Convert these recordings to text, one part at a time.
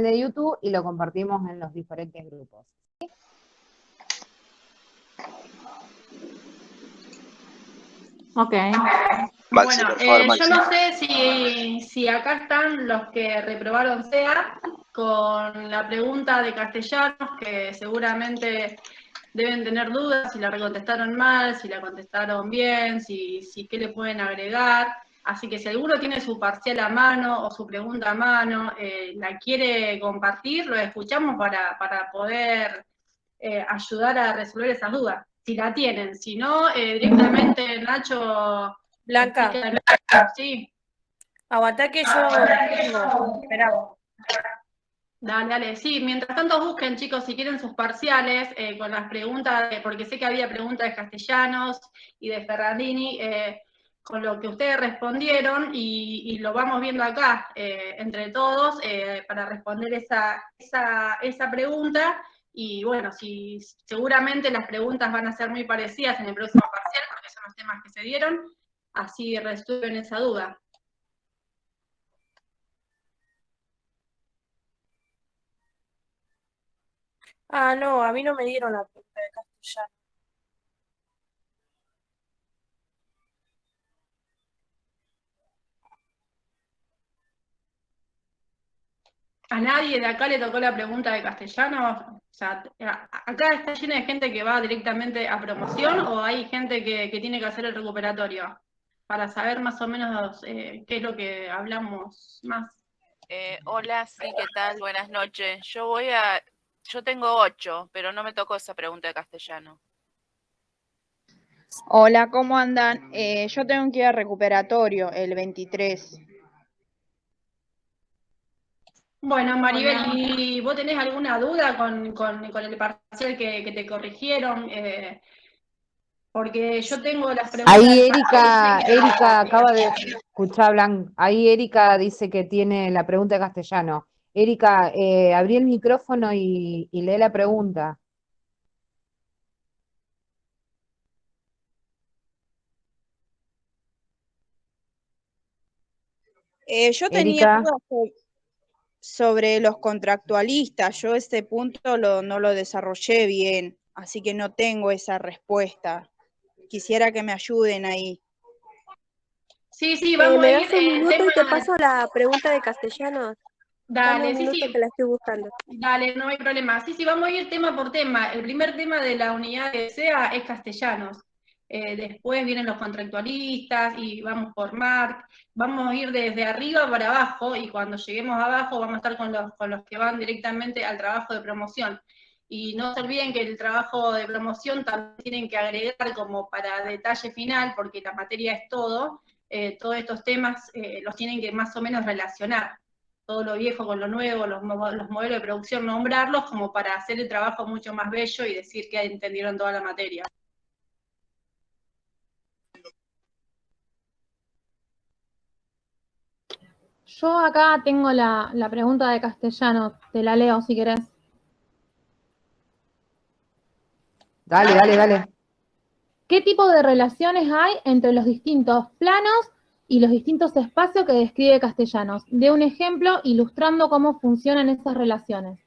de YouTube y lo compartimos en los diferentes grupos. Ok. Maxi, Bueno, por favor, yo Maxi. no sé si acá están los que reprobaron SEA con la pregunta de castellanos, que seguramente deben tener dudas si la recontestaron mal, si la contestaron bien, si qué le pueden agregar. Así que si alguno tiene su parcial a mano o su pregunta a mano, la quiere compartir, lo escuchamos para poder ayudar a resolver esas dudas, si la tienen. Si no, directamente Nacho Blanca, explica. Sí, aguantá que yo tengo. Esperá. dale, dale. Sí, mientras tanto busquen, chicos, si quieren sus parciales, con las preguntas, porque sé que había preguntas de Castellanos y de Ferrandini, con lo que ustedes respondieron, y lo vamos viendo acá, entre todos, para responder esa pregunta. Y bueno, si seguramente las preguntas van a ser muy parecidas en el próximo parcial, porque son los temas que se dieron, así resuelven esa duda. Ah, no, a mí no me dieron la pregunta de castellano. ¿A nadie de acá le tocó la pregunta de castellano? O sea, ¿acá está llena de gente que va directamente a promoción o hay gente que tiene que hacer el recuperatorio? Para saber más o menos qué es lo que hablamos más. Hola, sí, ¿qué tal? Buenas noches. Yo tengo 8, pero no me tocó esa pregunta de castellano. Hola, ¿cómo andan? Yo tengo que ir a recuperatorio el 23. Bueno, Maribel, ¿y vos tenés alguna duda con el parcial que te corrigieron? Porque yo tengo las preguntas Ahí del parcial. Erika acaba de escuchar, Blan. Ahí Erika dice que tiene la pregunta de castellano. Erika, abrí el micrófono y lee la pregunta. Yo tenía Erika. dudas sobre los contractualistas. Yo ese punto no lo desarrollé bien, así que no tengo esa respuesta. Quisiera que me ayuden ahí. Sí, vamos a ¿Me ir das un minuto y te tema. paso la pregunta de castellano? Dame Dale, un sí, minuto que sí. la estoy buscando. Dale, no hay problema. Sí, vamos a ir tema por tema. El primer tema de la unidad de SEA es castellanos. Después vienen los contractualistas y vamos por MARC. Vamos a ir desde arriba para abajo y cuando lleguemos abajo vamos a estar con los que van directamente al trabajo de promoción. Y no se olviden que el trabajo de promoción también tienen que agregar como para detalle final, porque la materia es todo. Todos estos temas los tienen que más o menos relacionar todo lo viejo con lo nuevo, los modelos de producción, nombrarlos como para hacer el trabajo mucho más bello y decir que entendieron toda la materia. Yo acá tengo la pregunta de castellano, te la leo si querés. Dale. ¿Qué tipo de relaciones hay entre los distintos planos y los distintos espacios que describe Castellanos? De un ejemplo ilustrando cómo funcionan esas relaciones.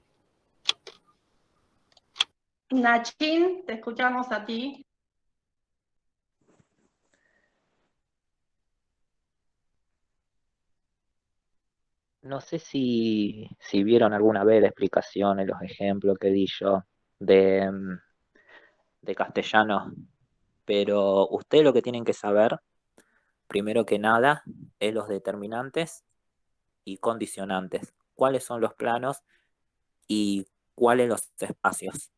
Nachín, te escuchamos a ti. No sé si vieron alguna vez la explicación en los ejemplos que di yo de, de castellano, pero ustedes lo que tienen que saber, primero que nada, es los determinantes y condicionantes. ¿Cuáles son los planos y cuáles los espacios?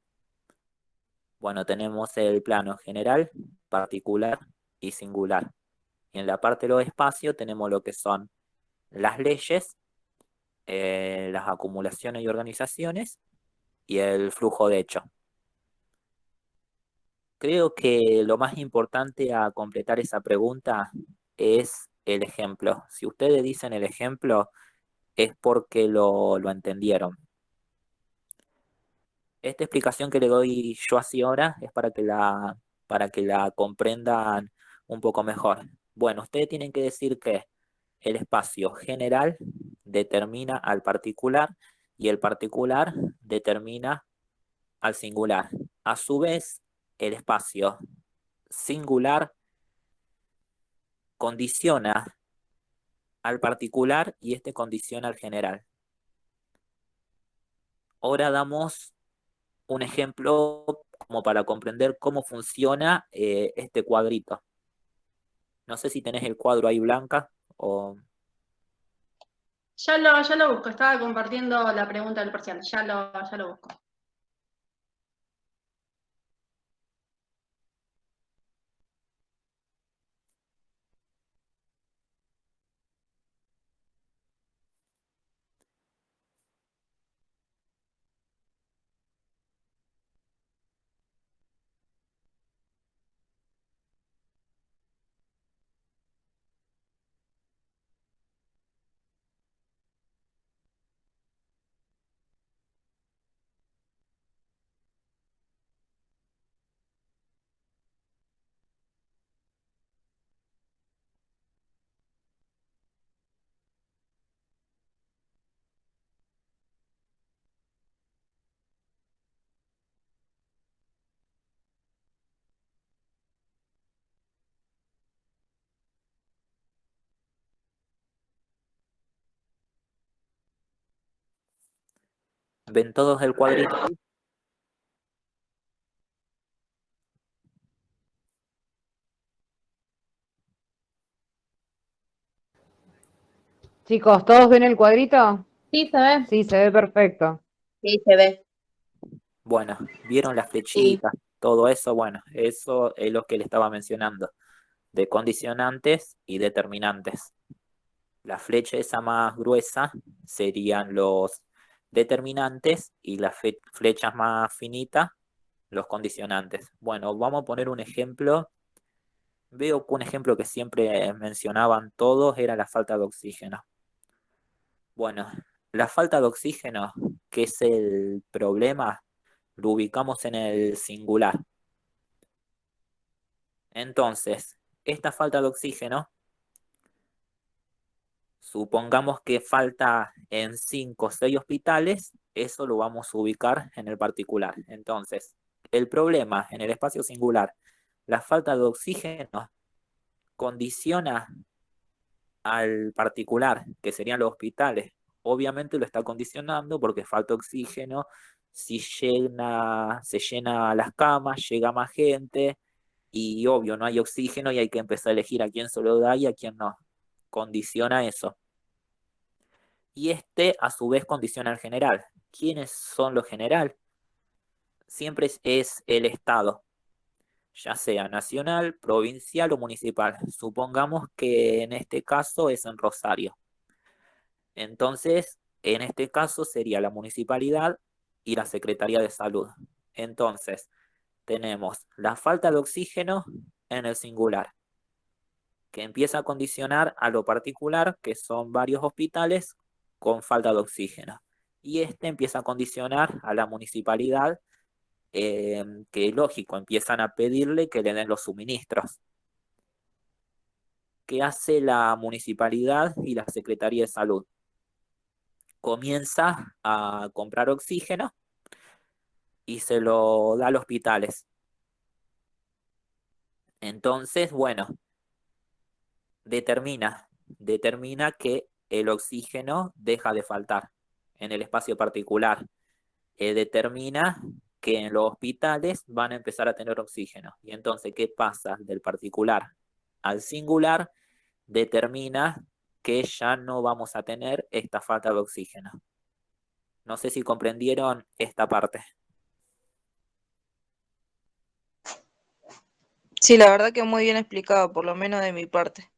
Bueno, tenemos el plano general, particular y singular. Y en la parte de los espacios tenemos lo que son las leyes, las acumulaciones y organizaciones y el flujo de hecho. Creo que lo más importante a completar esa pregunta es el ejemplo. Si ustedes dicen el ejemplo, es porque lo entendieron. Esta explicación que le doy yo así ahora es para que la comprendan un poco mejor. Bueno, ustedes tienen que decir que el espacio general determina al particular y el particular determina al singular. A su vez, el espacio singular condiciona al particular y este condiciona al general. Ahora damos un ejemplo como para comprender cómo funciona este cuadrito. No sé si tenés el cuadro ahí, Blanca, o... Ya lo busco, estaba compartiendo la pregunta del parcial, ya lo busco. ¿Ven todos el cuadrito? Chicos, ¿todos ven el cuadrito? Sí, se ve. Sí, se ve perfecto. Sí, se ve. Bueno, ¿vieron las flechitas? Todo eso, bueno, eso es lo que le estaba mencionando, de condicionantes y determinantes. La flecha esa más gruesa serían los determinantes y las flechas más finitas, los condicionantes. Bueno, vamos a poner un ejemplo. Veo que un ejemplo que siempre mencionaban todos era la falta de oxígeno. Bueno, la falta de oxígeno, que es el problema, lo ubicamos en el singular. Entonces, esta falta de oxígeno, supongamos que falta en 5 o 6 hospitales, eso lo vamos a ubicar en el particular. Entonces, el problema en el espacio singular, la falta de oxígeno condiciona al particular, que serían los hospitales. Obviamente lo está condicionando porque falta oxígeno, si se llena las camas, llega más gente, y obvio, no hay oxígeno y hay que empezar a elegir a quién se lo da y a quién no. Condiciona eso. Y este, a su vez, condiciona al general. ¿Quiénes son los general? Siempre es el Estado, ya sea nacional, provincial o municipal. Supongamos que en este caso es en Rosario. Entonces, en este caso sería la municipalidad y la Secretaría de Salud. Entonces, tenemos la falta de oxígeno en el singular, que empieza a condicionar a lo particular, que son varios hospitales con falta de oxígeno. Y este empieza a condicionar a la municipalidad, que lógico, empiezan a pedirle que le den los suministros. ¿Qué hace la municipalidad y la Secretaría de Salud? Comienza a comprar oxígeno y se lo da a los hospitales. Entonces, bueno, determina que el oxígeno deja de faltar en el espacio particular. Determina que en los hospitales van a empezar a tener oxígeno. Y entonces, ¿qué pasa? Del particular al singular, determina que ya no vamos a tener esta falta de oxígeno. No sé si comprendieron esta parte. Sí, la verdad que muy bien explicado, por lo menos de mi parte.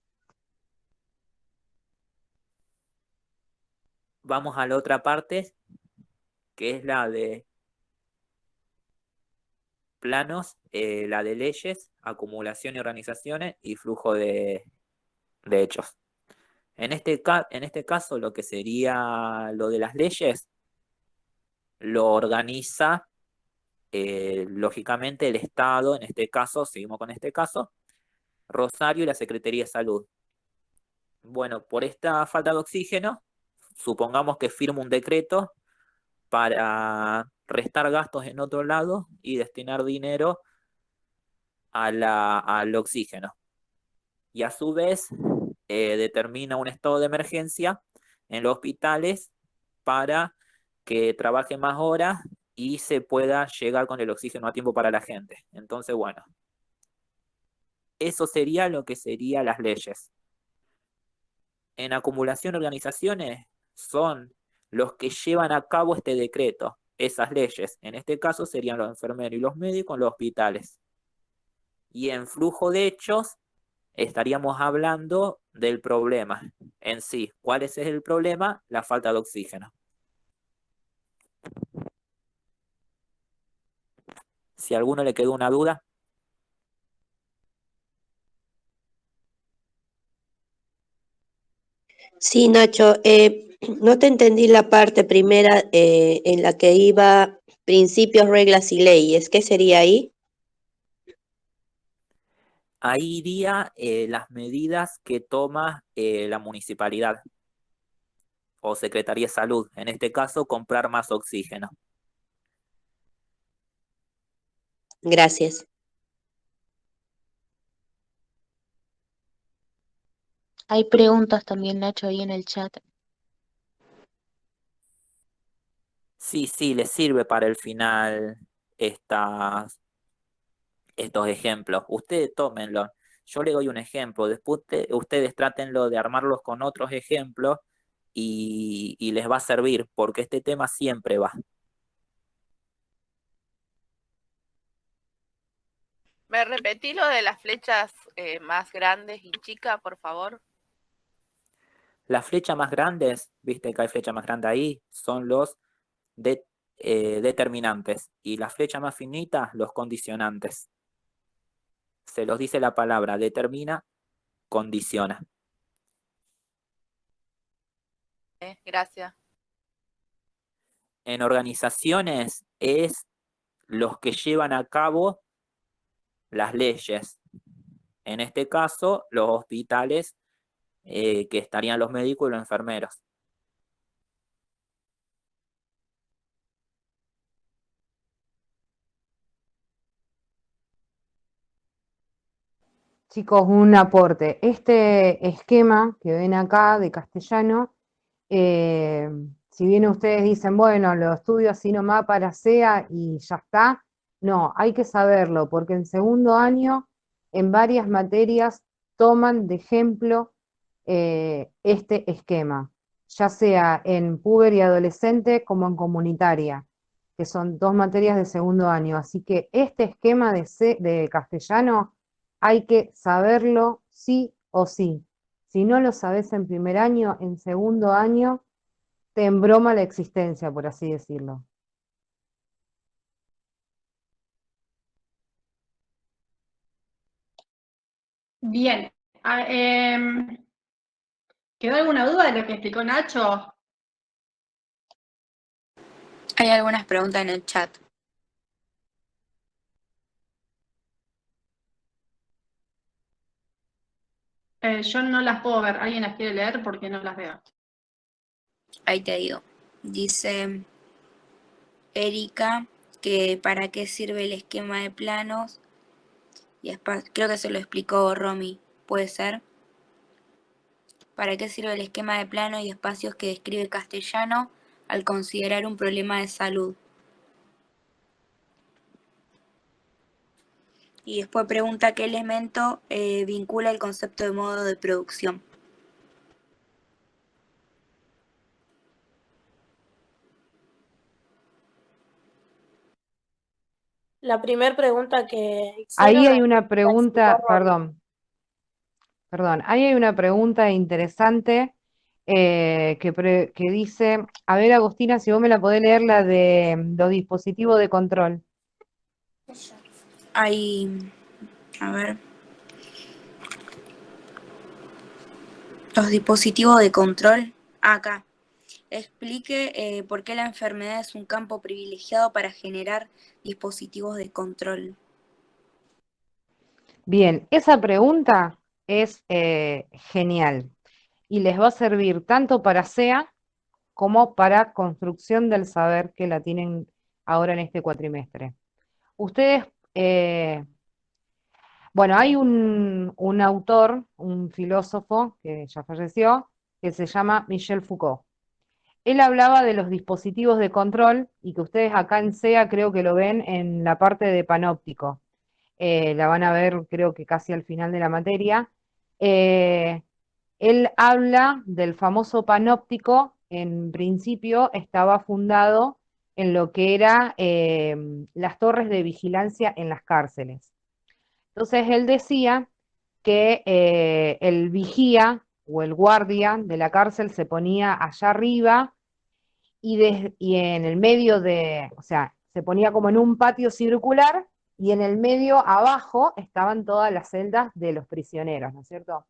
Vamos a la otra parte, que es la de planos, la de leyes, acumulación y organizaciones y flujo de hechos. En este caso, lo que sería lo de las leyes, lo organiza lógicamente el Estado, en este caso, seguimos con este caso, Rosario y la Secretaría de Salud. Bueno, por esta falta de oxígeno, supongamos que firma un decreto para restar gastos en otro lado y destinar dinero al oxígeno. Y a su vez determina un estado de emergencia en los hospitales para que trabaje más horas y se pueda llegar con el oxígeno a tiempo para la gente. Entonces, bueno, eso sería lo que serían las leyes. En acumulación de organizaciones son los que llevan a cabo este decreto, esas leyes. En este caso serían los enfermeros y los médicos en los hospitales. Y en flujo de hechos estaríamos hablando del problema en sí. ¿Cuál es el problema? La falta de oxígeno. Si a alguno le quedó una duda. Sí, Nacho, no te entendí la parte primera en la que iba principios, reglas y leyes. ¿Qué sería ahí? Ahí iría las medidas que toma la municipalidad o Secretaría de Salud. En este caso, comprar más oxígeno. Gracias. Hay preguntas también, Nacho, ahí en el chat. Sí, les sirve para el final estos ejemplos. Ustedes tómenlos. Yo le doy un ejemplo. Después ustedes trátenlo de armarlos con otros ejemplos y les va a servir, porque este tema siempre va. ¿Me repetí lo de las flechas más grandes y chicas, por favor? Las flechas más grandes, viste que hay flecha más grande ahí, son los determinantes. Y las flechas más finitas, los condicionantes. Se los dice la palabra, determina, condiciona. Gracias. En organizaciones es los que llevan a cabo las leyes. En este caso, los hospitales, que estarían los médicos y los enfermeros. Chicos, un aporte. Este esquema que ven acá de castellano, si bien ustedes dicen, bueno, lo estudio así nomás para SEA y ya está, no, hay que saberlo, porque en segundo año, en varias materias, toman de ejemplo este esquema, ya sea en puber y adolescente como en comunitaria, que son dos materias de segundo año. Así que este esquema de castellano hay que saberlo sí o sí. Si no lo sabes en primer año, en segundo año te embroma la existencia, por así decirlo. Bien. ¿Quedó alguna duda de lo que explicó Nacho? Hay algunas preguntas en el chat. Yo no las puedo ver. ¿Alguien las quiere leer? Porque no las veo. Ahí te digo. Dice Erika que para qué sirve el esquema de planos y creo que se lo explicó Romy. ¿Puede ser? ¿Para qué sirve el esquema de plano y espacios que describe Castellano al considerar un problema de salud? Y después pregunta qué elemento vincula el concepto de modo de producción. La primera pregunta que Ahí hicieron hay una la explicó pregunta, Romy. perdón, ahí hay una pregunta interesante que dice, a ver Agustina, si vos me la podés leer, la de los dispositivos de control. Hay, a ver, los dispositivos de control. Acá. Explique por qué la enfermedad es un campo privilegiado para generar dispositivos de control. Bien, esa pregunta es genial y les va a servir tanto para SEA como para construcción del saber que la tienen ahora en este cuatrimestre. Ustedes, bueno, hay un autor, un filósofo que ya falleció, que se llama Michel Foucault. Él hablaba de los dispositivos de control y que ustedes acá en SEA creo que lo ven en la parte de panóptico. La van a ver creo que casi al final de la materia. Él habla del famoso panóptico, en principio estaba fundado en lo que era las torres de vigilancia en las cárceles. Entonces él decía que el vigía o el guardia de la cárcel se ponía allá arriba y en el medio o sea, se ponía como en un patio circular y en el medio abajo estaban todas las celdas de los prisioneros, ¿no es cierto?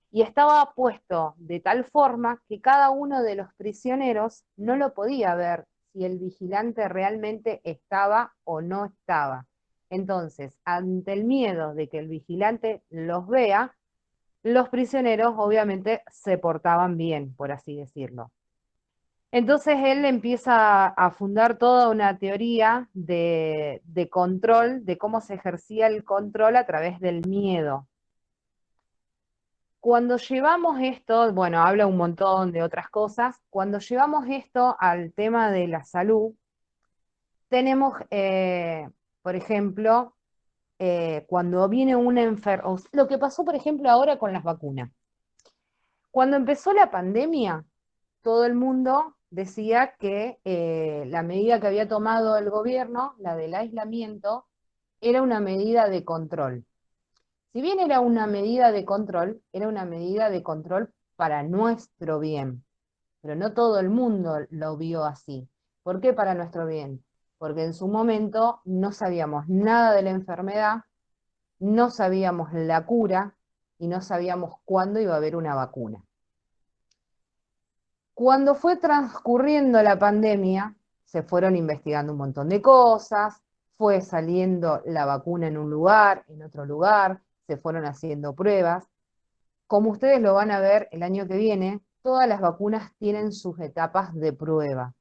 Y estaba puesto de tal forma que cada uno de los prisioneros no lo podía ver si el vigilante realmente estaba o no estaba. Entonces, ante el miedo de que el vigilante los vea, los prisioneros obviamente se portaban bien, por así decirlo. Entonces él empieza a fundar toda una teoría de control, de cómo se ejercía el control a través del miedo. Cuando llevamos esto, bueno, habla un montón de otras cosas, cuando llevamos esto al tema de la salud, tenemos, por ejemplo, cuando viene una enfermedad, lo que pasó, por ejemplo, ahora con las vacunas. Cuando empezó la pandemia, todo el mundo decía que la medida que había tomado el gobierno, la del aislamiento, era una medida de control. Si bien era una medida de control, era una medida de control para nuestro bien, pero no todo el mundo lo vio así. ¿Por qué para nuestro bien? Porque en su momento no sabíamos nada de la enfermedad, no sabíamos la cura y no sabíamos cuándo iba a haber una vacuna. Cuando fue transcurriendo la pandemia, se fueron investigando un montón de cosas, fue saliendo la vacuna en un lugar, en otro lugar, se fueron haciendo pruebas. Como ustedes lo van a ver el año que viene, todas las vacunas tienen sus etapas de prueba.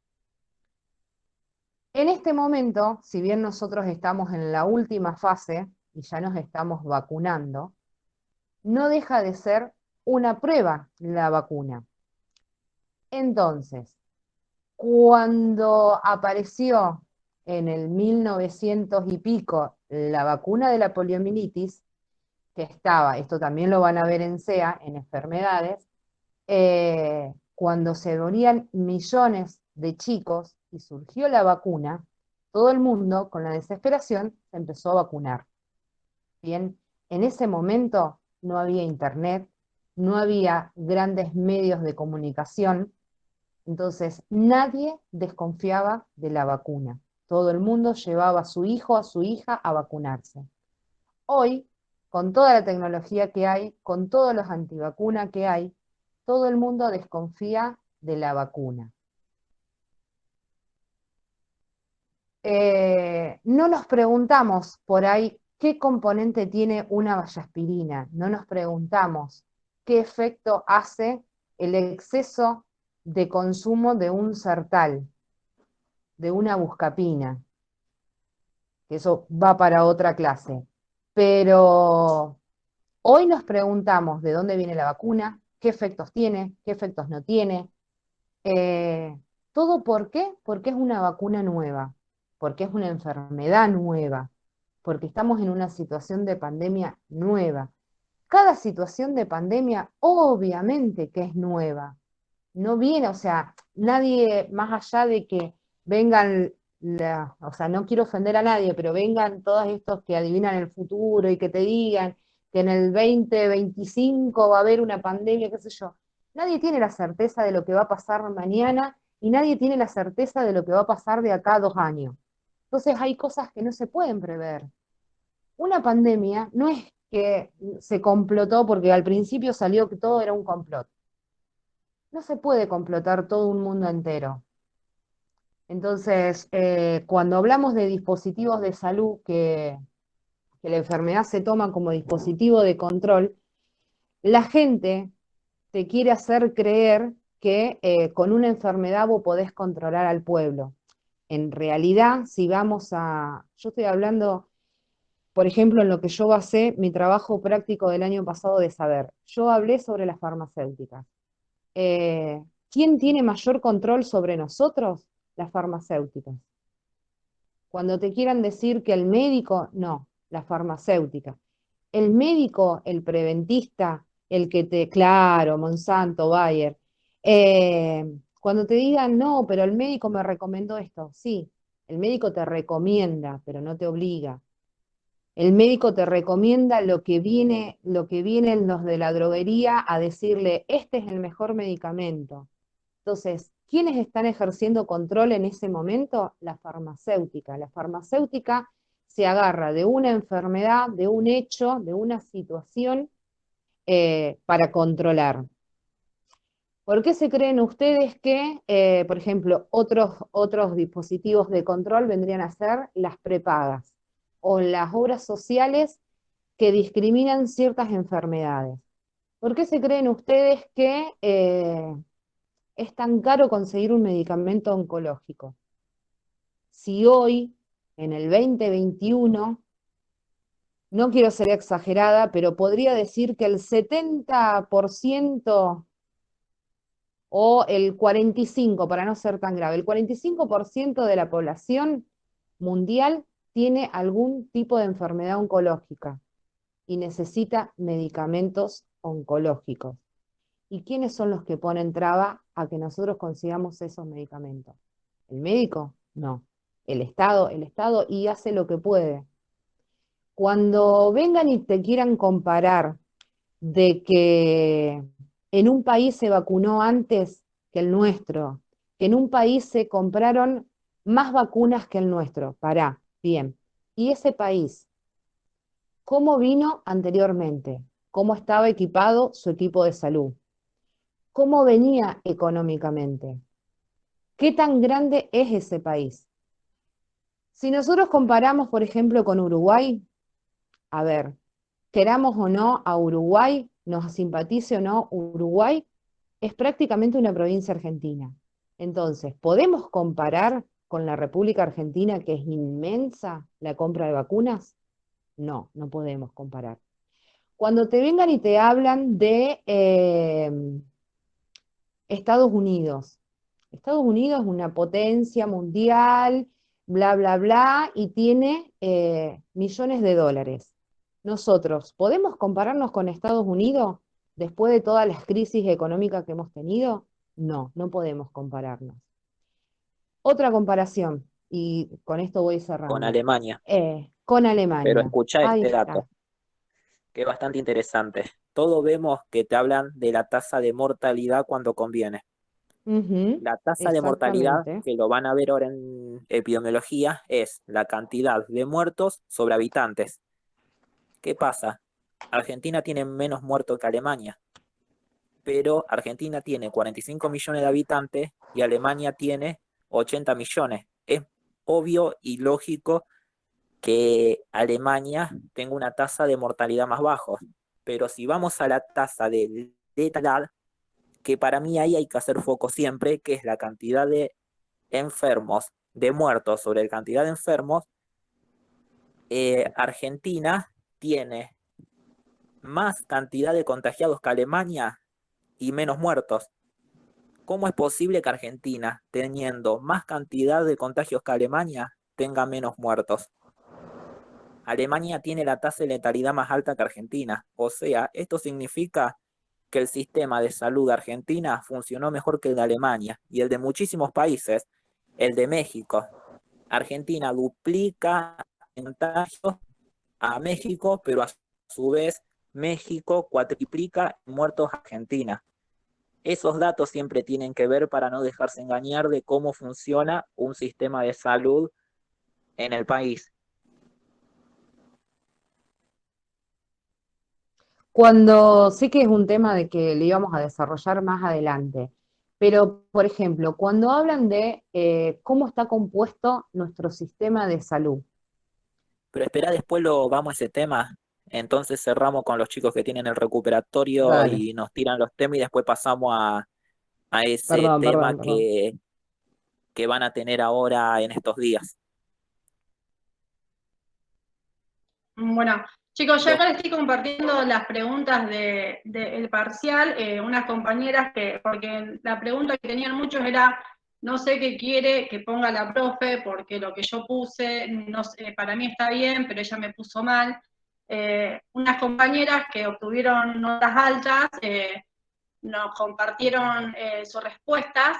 En este momento, si bien nosotros estamos en la última fase y ya nos estamos vacunando, no deja de ser una prueba la vacuna. Entonces, cuando apareció en el 1900 y pico la vacuna de la poliomielitis, que estaba, esto también lo van a ver en SEA, en enfermedades, cuando se morían millones de chicos y surgió la vacuna, todo el mundo, con la desesperación, se empezó a vacunar. Bien, en ese momento no había internet, no había grandes medios de comunicación, entonces nadie desconfiaba de la vacuna. Todo el mundo llevaba a su hijo, a su hija a vacunarse. Hoy, con toda la tecnología que hay, con todos los antivacunas que hay, todo el mundo desconfía de la vacuna. No nos preguntamos por ahí qué componente tiene una vallaspirina, no nos preguntamos qué efecto hace el exceso de consumo de un sertal, de una buscapina, que eso va para otra clase. Pero hoy nos preguntamos de dónde viene la vacuna, qué efectos tiene, qué efectos no tiene. ¿Todo por qué? Porque es una vacuna nueva, porque es una enfermedad nueva, porque estamos en una situación de pandemia nueva. Cada situación de pandemia obviamente que es nueva. No viene, o sea, nadie más allá de que vengan, o sea, no quiero ofender a nadie, pero vengan todos estos que adivinan el futuro y que te digan que en el 2025 va a haber una pandemia, qué sé yo. Nadie tiene la certeza de lo que va a pasar mañana y nadie tiene la certeza de lo que va a pasar de acá a 2 años. Entonces hay cosas que no se pueden prever. Una pandemia no es que se complotó porque al principio salió que todo era un complot. No se puede complotar todo un mundo entero. Entonces, cuando hablamos de dispositivos de salud, que la enfermedad se toma como dispositivo de control, la gente te quiere hacer creer que con una enfermedad vos podés controlar al pueblo. En realidad, si vamos yo estoy hablando, por ejemplo, en lo que yo basé mi trabajo práctico del año pasado de saber. Yo hablé sobre las farmacéuticas. ¿Quién tiene mayor control sobre nosotros? Las farmacéuticas. Cuando te quieran decir que el médico, no, la farmacéutica. El médico, el preventista, claro, Monsanto, Bayer. Cuando te digan, no, pero el médico me recomendó esto, sí, el médico te recomienda, pero no te obliga. El médico te recomienda lo que vienen los de la droguería a decirle, este es el mejor medicamento. Entonces, ¿quiénes están ejerciendo control en ese momento? La farmacéutica. La farmacéutica se agarra de una enfermedad, de un hecho, de una situación para controlar. ¿Por qué se creen ustedes que, por ejemplo, otros dispositivos de control vendrían a ser las prepagas o las obras sociales que discriminan ciertas enfermedades? ¿Por qué se creen ustedes que es tan caro conseguir un medicamento oncológico? Si hoy, en el 2021, no quiero ser exagerada, pero podría decir que el 70% o el 45%, para no ser tan grave, el 45% de la población mundial tiene algún tipo de enfermedad oncológica y necesita medicamentos oncológicos. ¿Y quiénes son los que ponen traba a que nosotros consigamos esos medicamentos? ¿El médico? No. El Estado y hace lo que puede. Cuando vengan y te quieran comparar de que en un país se vacunó antes que el nuestro, que en un país se compraron más vacunas que el nuestro, pará, bien. ¿Y ese país cómo vino anteriormente? ¿Cómo estaba equipado su equipo de salud? ¿Cómo venía económicamente? ¿Qué tan grande es ese país? Si nosotros comparamos, por ejemplo, con Uruguay, a ver, queramos o no a Uruguay, nos simpatice o no Uruguay, es prácticamente una provincia argentina. Entonces, ¿podemos comparar con la República Argentina, que es inmensa la compra de vacunas? No, no podemos comparar. Cuando te vengan y te hablan de Estados Unidos. Estados Unidos es una potencia mundial, bla, bla, bla, y tiene millones de dólares. Nosotros, ¿podemos compararnos con Estados Unidos después de todas las crisis económicas que hemos tenido? No, no podemos compararnos. Otra comparación, y con esto voy cerrando. Con Alemania. Con Pero Alemania. escucha Ahí este está. dato, que es bastante interesante. Todos vemos que te hablan de la tasa de mortalidad cuando conviene. Ujú, La tasa de mortalidad, exactamente. que lo van a ver ahora en epidemiología, es la cantidad de muertos sobre habitantes. ¿Qué pasa? Argentina tiene menos muertos que Alemania, pero Argentina tiene 45 millones de habitantes y Alemania tiene 80 millones. Es obvio y lógico que Alemania tenga una tasa de mortalidad más baja, pero si vamos a la tasa de letalidad, que para mí ahí hay que hacer foco siempre, que es la cantidad de enfermos, de muertos sobre la cantidad de enfermos, Argentina tiene más cantidad de contagiados que Alemania y menos muertos. ¿Cómo es posible que Argentina, teniendo más cantidad de contagios que Alemania, tenga menos muertos? Alemania tiene la tasa de letalidad más alta que Argentina. O sea, esto significa que el sistema de salud de Argentina funcionó mejor que el de Alemania y el de muchísimos países, el de México. Argentina duplica contagios a México, pero a su vez México cuatriplica muertos a Argentina. Esos datos siempre tienen que ver para no dejarse engañar de cómo funciona un sistema de salud en el país. Cuando sé que es un tema de que le íbamos a desarrollar más adelante, pero por ejemplo, cuando hablan de cómo está compuesto nuestro sistema de salud. Pero espera, después lo vamos a ese tema. Entonces cerramos con los chicos que tienen el recuperatorio Dale. y nos tiran los temas y después pasamos a ese Perdón, tema perdón, perdón. que van a tener ahora en estos días. Bueno, chicos, ya Lo- acá les estoy compartiendo las preguntas del parcial, unas compañeras porque la pregunta que tenían muchos era, no sé qué quiere que ponga la profe, porque lo que yo puse, no sé, para mí está bien, pero ella me puso mal. Unas compañeras que obtuvieron notas altas, nos compartieron sus respuestas.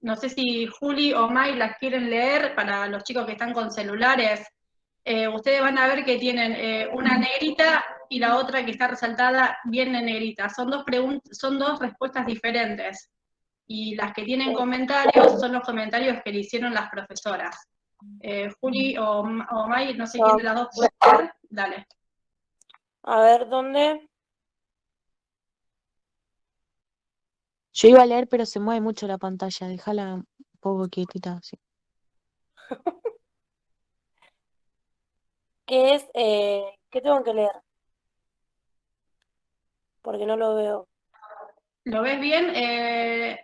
No sé si Juli o May las quieren leer para los chicos que están con celulares. Ustedes van a ver que tienen una negrita y la otra que está resaltada bien en negrita. Son dos respuestas diferentes. Y las que tienen comentarios son los comentarios que le hicieron las profesoras. Juli o May, no sé quién de las dos puede leer. Dale. A ver, ¿dónde? Yo iba a leer, pero se mueve mucho la pantalla. Déjala un poco quietita, sí. ¿Qué es? ¿Qué tengo que leer? Porque no lo veo. ¿Lo ves bien? El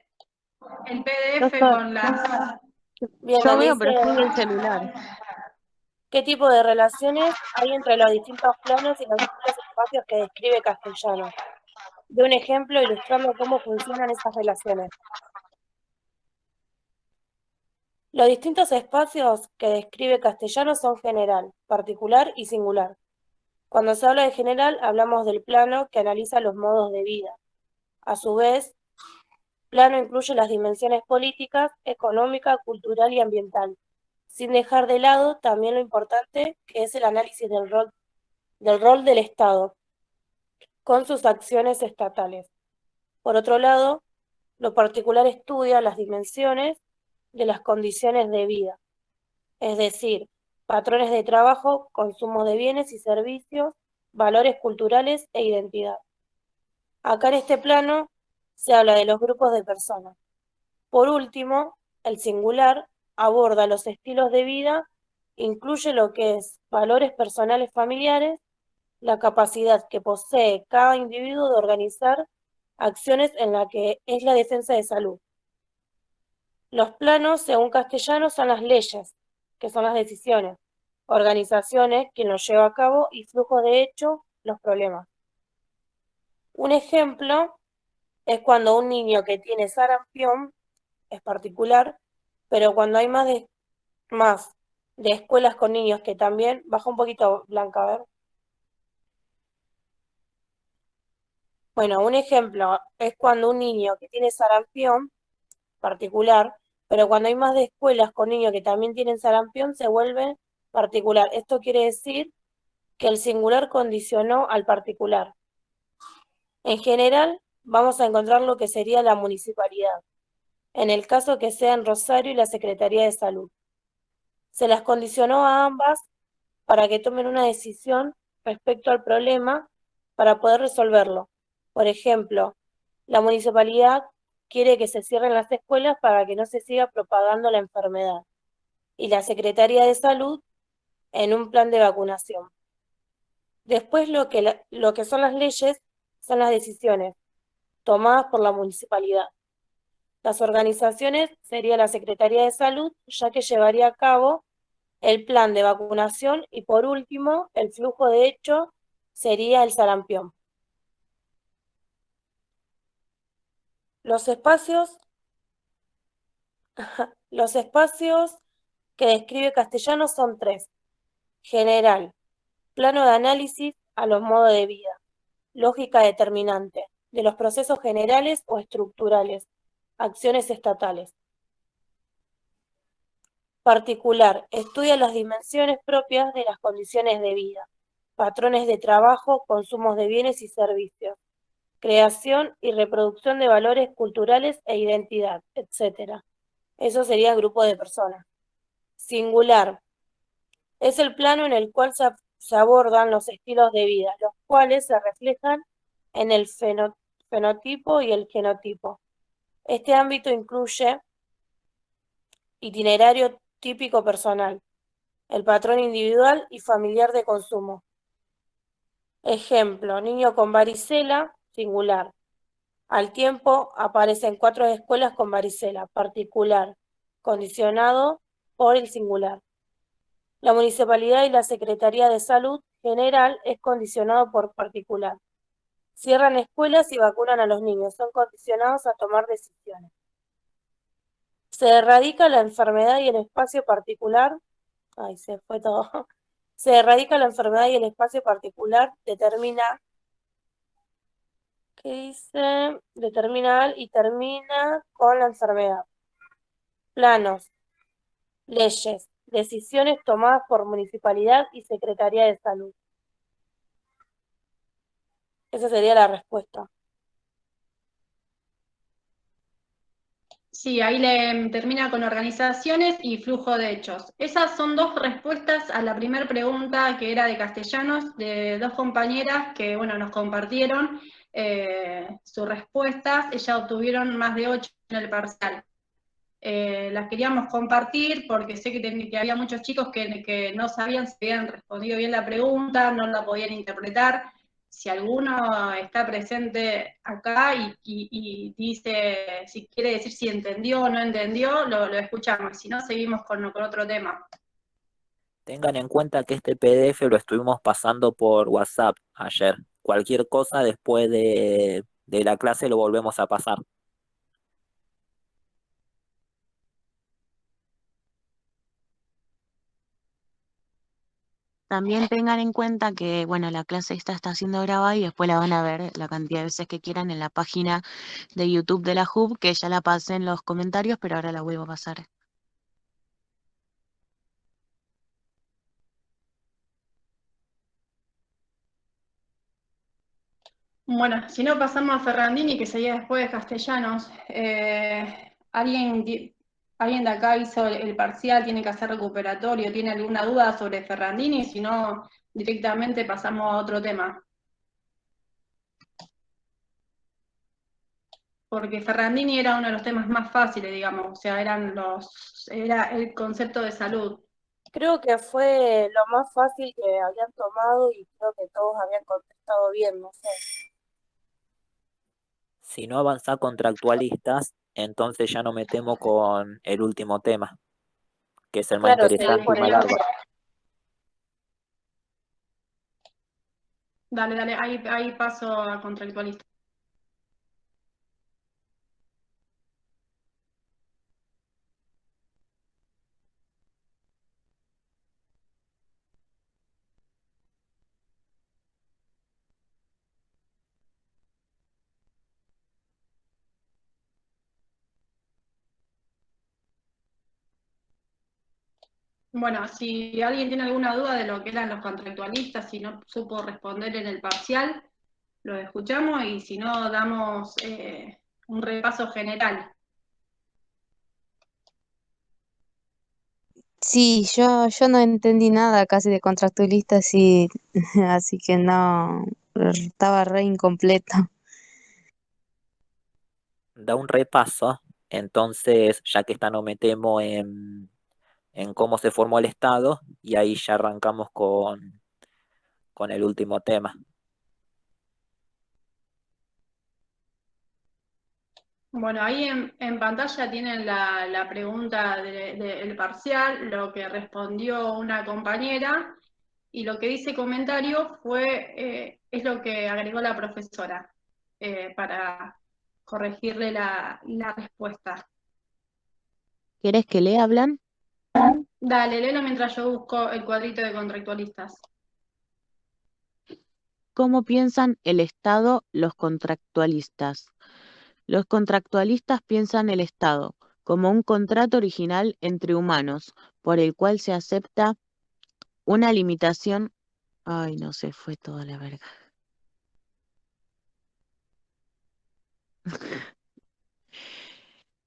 Yo PDF estoy- con las... Bien, Yo me veo, dice, pero estoy en el celular. ¿qué tipo de relaciones hay entre los distintos planos y los distintos espacios que describe Castellano? De un ejemplo ilustrando cómo funcionan esas relaciones. Los distintos espacios que describe Castellano son general, particular y singular. Cuando se habla de general, hablamos del plano que analiza los modos de vida. A su vez, plano incluye las dimensiones políticas, económica, cultural y ambiental, sin dejar de lado también lo importante que es el análisis del rol del Estado, con sus acciones estatales. Por otro lado, lo particular estudia las dimensiones de las condiciones de vida, es decir, patrones de trabajo, consumo de bienes y servicios, valores culturales e identidad. Acá en este plano se habla de los grupos de personas. Por último, el singular aborda los estilos de vida, incluye lo que es valores personales familiares, la capacidad que posee cada individuo de organizar acciones en la que es la defensa de salud. Los planos, según Castellano, son las leyes, que son las decisiones, organizaciones, quien los lleva a cabo, y flujo de hecho, los problemas. Un ejemplo es cuando un niño que tiene sarampión es particular, pero cuando hay más de escuelas con niños que también, baja un poquito Blanca, a ver. Bueno, un ejemplo es cuando un niño que tiene sarampión particular, pero cuando hay más de escuelas con niños que también tienen sarampión, se vuelve particular. Esto quiere decir que el singular condicionó al particular. En general, vamos a encontrar lo que sería la municipalidad, en el caso que sea en Rosario y la Secretaría de Salud. Se las condicionó a ambas para que tomen una decisión respecto al problema para poder resolverlo. Por ejemplo, la municipalidad quiere que se cierren las escuelas para que no se siga propagando la enfermedad, y la Secretaría de Salud en un plan de vacunación. Después lo que son las leyes son las decisiones tomadas por la municipalidad. Las organizaciones sería la Secretaría de Salud, ya que llevaría a cabo el plan de vacunación, y por último, el flujo de hecho sería el sarampión. Los espacios que describe Castellano son tres: general, plano de análisis a los modos de vida, lógica determinante de los procesos generales o estructurales, acciones estatales. Particular, estudia las dimensiones propias de las condiciones de vida, patrones de trabajo, consumos de bienes y servicios, creación y reproducción de valores culturales e identidad, etc. Eso sería el grupo de personas. Singular, es el plano en el cual se abordan los estilos de vida, los cuales se reflejan en el fenotipo y el genotipo. Este ámbito incluye itinerario típico personal, el patrón individual y familiar de consumo. Ejemplo, niño con varicela, singular. Al tiempo aparecen 4 escuelas con varicela, particular, condicionado por el singular. La municipalidad y la Secretaría de Salud General es condicionado por particular. Cierran escuelas y vacunan a los niños, son condicionados a tomar decisiones. Se erradica la enfermedad y el espacio particular. Ay, se fue todo. Se erradica la enfermedad y el espacio particular determina. ¿Qué dice? Determina y termina con la enfermedad. Planos, leyes, decisiones tomadas por municipalidad y Secretaría de Salud. Esa sería la respuesta. Sí, ahí le termina con organizaciones y flujo de hechos. Esas son dos respuestas a la primera pregunta que era de castellanos, de dos compañeras que, bueno, nos compartieron sus respuestas. Ellas obtuvieron más de 8 en el parcial. Las queríamos compartir porque sé que había muchos chicos que no sabían si habían respondido bien la pregunta, no la podían interpretar. Si alguno está presente acá y dice, si quiere decir si entendió o no entendió, lo escuchamos. Si no, seguimos con otro tema. Tengan en cuenta que este PDF lo estuvimos pasando por WhatsApp ayer. Cualquier cosa después de la clase lo volvemos a pasar. También tengan en cuenta que, bueno, la clase esta está siendo grabada y después la van a ver la cantidad de veces que quieran en la página de YouTube de la HUB, que ya la pasé en los comentarios, pero ahora la vuelvo a pasar. Bueno, si no pasamos a Ferrandini, que seguía después de Castellanos. ¿Alguien de acá hizo el parcial, tiene que hacer recuperatorio, tiene alguna duda sobre Ferrandini? Si no, directamente pasamos a otro tema. Porque Ferrandini era uno de los temas más fáciles, digamos, o sea, era el concepto de salud. Creo que fue lo más fácil que habían tomado y creo que todos habían contestado bien, no sé. Si no avanza contractualistas, entonces ya nos metemos con el último tema, que es el más Claro, seguir interesante y con más el largo. otro. Dale, ahí paso a contractualista. Bueno, si alguien tiene alguna duda de lo que eran los contractualistas, si no supo responder en el parcial, lo escuchamos y si no, damos un repaso general. Sí, yo no entendí nada casi de contractualistas, sí, así que no, estaba re incompleto. Da un repaso, entonces ya que esta nos metemos en cómo se formó el Estado y ahí ya arrancamos con el último tema. Bueno, ahí en pantalla tienen la pregunta del parcial, lo que respondió una compañera, y lo que dice comentario es lo que agregó la profesora para corregirle la respuesta. ¿Querés que le hablan? Dale, léelo mientras yo busco el cuadrito de contractualistas. ¿Cómo piensan el Estado los contractualistas? Los contractualistas piensan el Estado como un contrato original entre humanos, por el cual se acepta una limitación. Ay, no se fue toda la verga.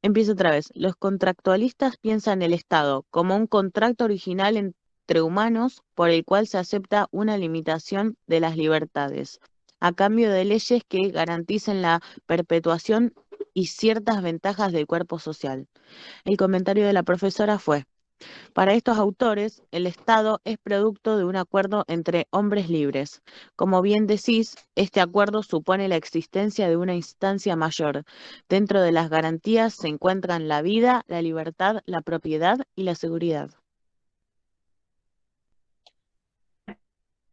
Empiezo otra vez. Los contractualistas piensan el Estado como un contrato original entre humanos por el cual se acepta una limitación de las libertades, a cambio de leyes que garanticen la perpetuación y ciertas ventajas del cuerpo social. El comentario de la profesora fue: Para estos autores, el Estado es producto de un acuerdo entre hombres libres. Como bien decís, este acuerdo supone la existencia de una instancia mayor. Dentro de las garantías se encuentran la vida, la libertad, la propiedad y la seguridad.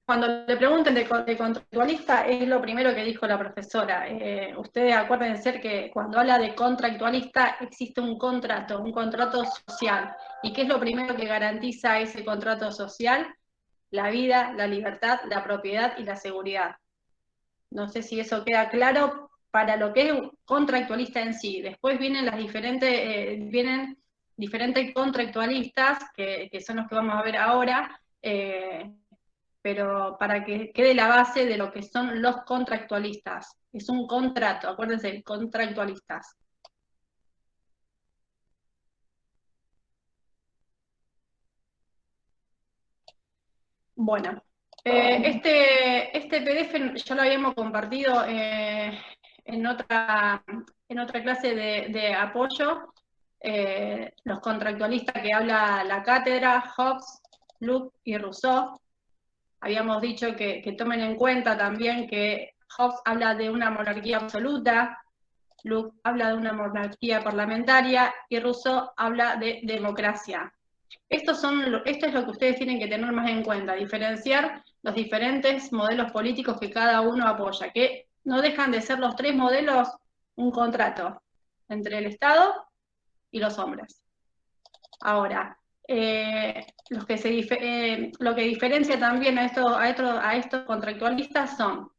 Cuando le pregunten de contractualista, es lo primero que dijo la profesora. Ustedes acuérdense que cuando habla de contractualista existe un contrato social. ¿Y qué es lo primero que garantiza ese contrato social? La vida, la libertad, la propiedad y la seguridad. No sé si eso queda claro para lo que es un contractualista en sí. Después vienen vienen diferentes contractualistas, que son los que vamos a ver ahora, pero para que quede la base de lo que son los contractualistas. Es un contrato, acuérdense, contractualistas. Bueno, este PDF ya lo habíamos compartido en otra clase de apoyo. Los contractualistas que habla la cátedra, Hobbes, Locke y Rousseau. Habíamos dicho que tomen en cuenta también que Hobbes habla de una monarquía absoluta, Locke habla de una monarquía parlamentaria y Rousseau habla de democracia. Esto es lo que ustedes tienen que tener más en cuenta, diferenciar los diferentes modelos políticos que cada uno apoya, que no dejan de ser los tres modelos un contrato entre el Estado y los hombres. Ahora, lo que diferencia también a estos contractualistas son,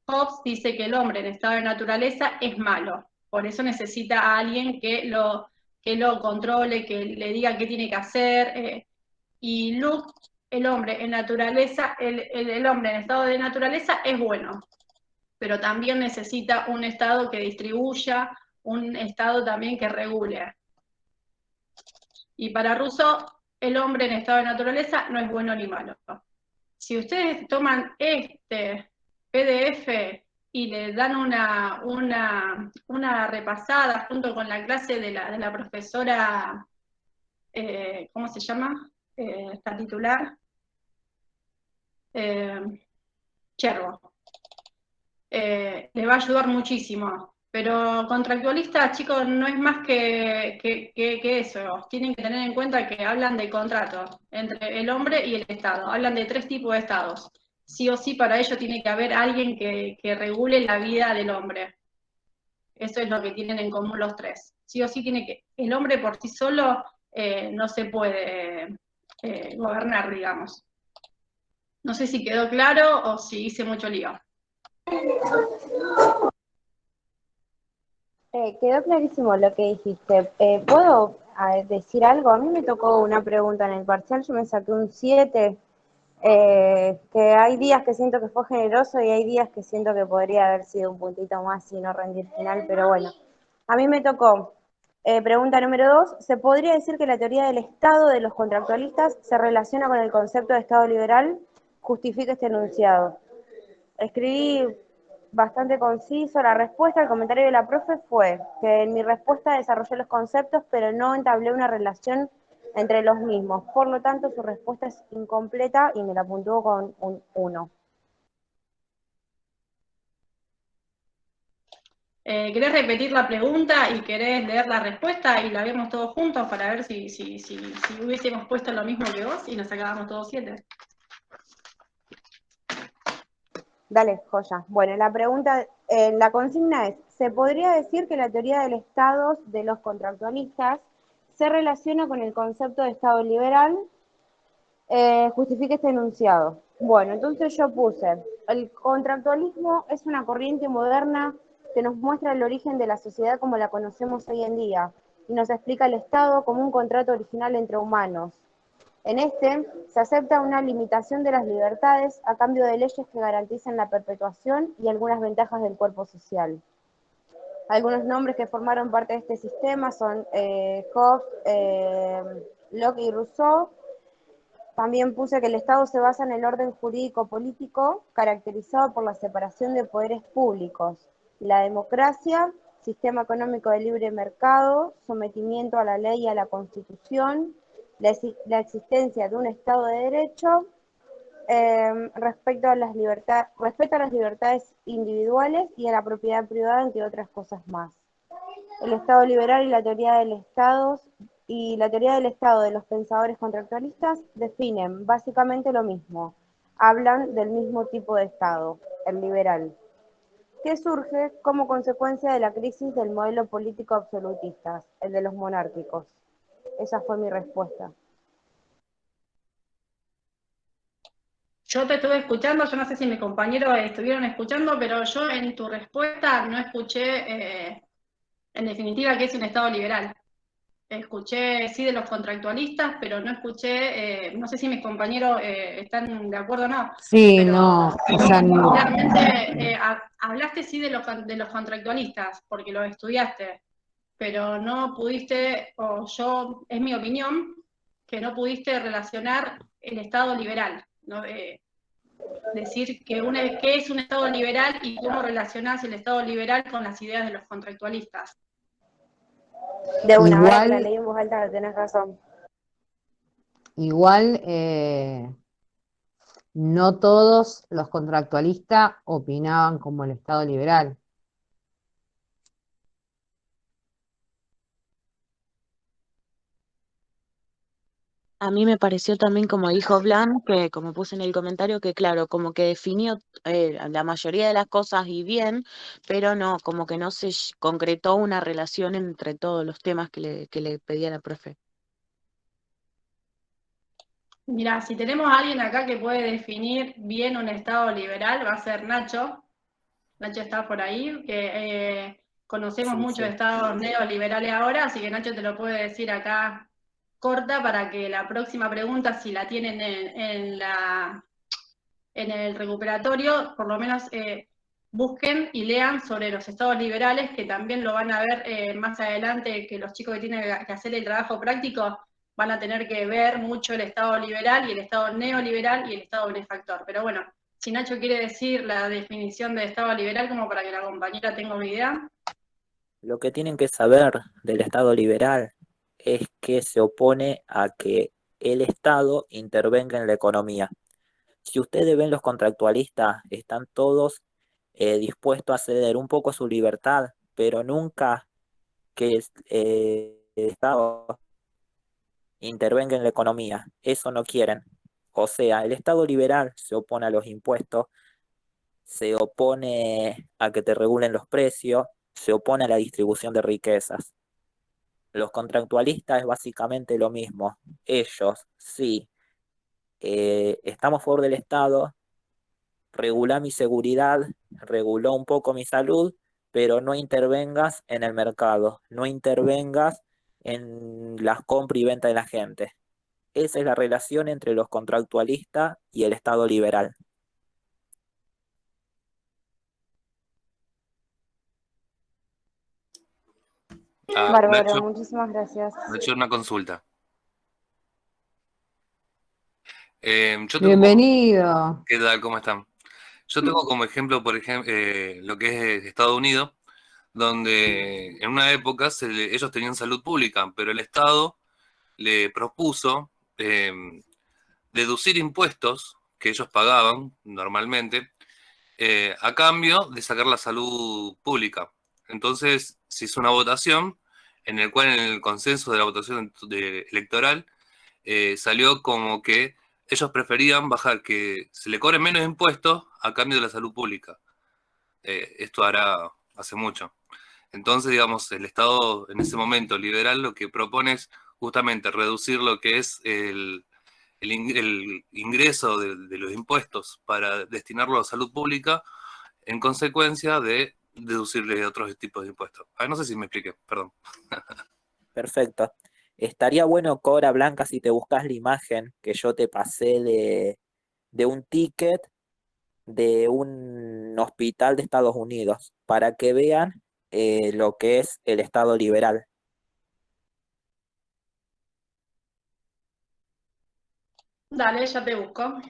Hobbes dice que el hombre en estado de naturaleza es malo, por eso necesita a alguien que lo controle, que le diga qué tiene que hacer, y Locke, el hombre en estado de naturaleza es bueno, pero también necesita un estado que distribuya, un estado también que regule. Y para Rousseau, el hombre en estado de naturaleza no es bueno ni malo. Si ustedes toman este PDF y le dan una repasada junto con la clase de la profesora, ¿cómo se llama? Esta titular, Cherbo. Les va a ayudar muchísimo. Pero contractualista, chicos, no es más que eso. Tienen que tener en cuenta que hablan de contrato entre el hombre y el Estado. Hablan de tres tipos de estados. Sí o sí, para ello tiene que haber alguien que regule la vida del hombre. Eso es lo que tienen en común los tres. Sí o sí el hombre por sí solo no se puede gobernar, digamos. No sé si quedó claro o si hice mucho lío. Quedó clarísimo lo que dijiste. ¿Puedo decir algo? A mí me tocó una pregunta en el parcial, yo me saqué un 7, que hay días que siento que fue generoso y hay días que siento que podría haber sido un puntito más y no rendir final, pero bueno. A mí me tocó, pregunta número 2, ¿se podría decir que la teoría del Estado de los contractualistas se relaciona con el concepto de Estado liberal? Justifica este enunciado. Escribí bastante conciso la respuesta. El comentario de la profe fue que en mi respuesta desarrollé los conceptos, pero no entablé una relación entre los mismos. Por lo tanto, su respuesta es incompleta y me la puntuó con un 1. ¿Querés repetir la pregunta y querés leer la respuesta y la vemos todos juntos para ver si hubiésemos puesto lo mismo que vos y nos sacábamos todos 7? Dale, joya. Bueno, la pregunta, la consigna es, ¿se podría decir que la teoría del Estado de los contractualistas se relaciona con el concepto de Estado liberal? Justifique este enunciado. Bueno, entonces yo puse, el contractualismo es una corriente moderna que nos muestra el origen de la sociedad como la conocemos hoy en día y nos explica el Estado como un contrato original entre humanos. En este, se acepta una limitación de las libertades a cambio de leyes que garantizan la perpetuación y algunas ventajas del cuerpo social. Algunos nombres que formaron parte de este sistema son Hobbes, Locke y Rousseau. También puse que el Estado se basa en el orden jurídico-político caracterizado por la separación de poderes públicos, la democracia, sistema económico de libre mercado, sometimiento a la ley y a la Constitución, la existencia de un Estado de Derecho, respecto a las libertades individuales y a la propiedad privada, entre otras cosas más. El Estado liberal y la teoría del Estado de los pensadores contractualistas definen básicamente lo mismo. Hablan del mismo tipo de Estado, el liberal, que surge como consecuencia de la crisis del modelo político absolutista, el de los monárquicos. Esa fue mi respuesta. Yo te estuve escuchando, yo no sé si mis compañeros estuvieron escuchando, pero yo en tu respuesta no escuché, en definitiva, qué es un Estado liberal. Escuché, sí, de los contractualistas, pero no escuché, no sé si mis compañeros están de acuerdo o no, Sí, pero no, o sea, claramente hablaste, sí, de los contractualistas, porque los estudiaste, pero no pudiste, o yo, es mi opinión, que no pudiste relacionar el Estado liberal, ¿no? Decir qué es un Estado liberal y cómo relacionás el Estado liberal con las ideas de los contractualistas. De una, ahora que la igual, leí en voz alta, tenés razón. igual, no todos los contractualistas opinaban como el Estado liberal. A mí me pareció también, como dijo Blan, que como puse en el comentario, que claro, como que definió la mayoría de las cosas y bien, pero no, como que no se concretó una relación entre todos los temas que le pedía la profe. Mira, si tenemos a alguien acá que puede definir bien un Estado liberal, va a ser Nacho. Nacho está por ahí, que conocemos Sí, muchos sí. estados neoliberales ahora, así que Nacho te lo puede decir acá corta para que la próxima pregunta, si la tienen en el recuperatorio, por lo menos busquen y lean sobre los estados liberales, que también lo van a ver más adelante, que los chicos que tienen que hacer el trabajo práctico van a tener que ver mucho el estado liberal y el estado neoliberal y el estado benefactor. Pero bueno, si Nacho quiere decir la definición de estado liberal, como para que la compañera tenga una idea. Lo que tienen que saber del Estado liberal es que se opone a que el Estado intervenga en la economía. Si ustedes ven, los contractualistas están todos dispuestos a ceder un poco su libertad, pero nunca que el Estado intervenga en la economía. Eso no quieren. O sea, el Estado liberal se opone a los impuestos, se opone a que te regulen los precios, se opone a la distribución de riquezas. Los contractualistas es básicamente lo mismo. Ellos, sí, estamos a favor del Estado, regula mi seguridad, reguló un poco mi salud, pero no intervengas en el mercado, no intervengas en las compra y venta de la gente. Esa es la relación entre los contractualistas y el Estado liberal. Bárbaro, Nacho, muchísimas gracias. una consulta. Yo tengo, Bienvenido. ¿qué tal? ¿Cómo están? Yo tengo como ejemplo, por ejemplo, lo que es Estados Unidos, donde en una época ellos tenían salud pública, pero el Estado le propuso deducir impuestos que ellos pagaban normalmente a cambio de sacar la salud pública. Entonces se hizo una votación en el cual en el consenso de la votación electoral salió como que ellos preferían bajar, que se le cobren menos impuestos a cambio de la salud pública. Esto hará hace mucho. Entonces, digamos, el Estado en ese momento liberal lo que propone es justamente reducir lo que es el ingreso de los impuestos para destinarlo a salud pública en consecuencia de deducirle otros tipos de impuestos. No sé si me expliqué, perdón. Perfecto. Estaría bueno, Cobra Blanca, si te buscas la imagen que yo te pasé de un ticket de un hospital de Estados Unidos, para que vean lo que es el Estado liberal. Dale, ya te busco.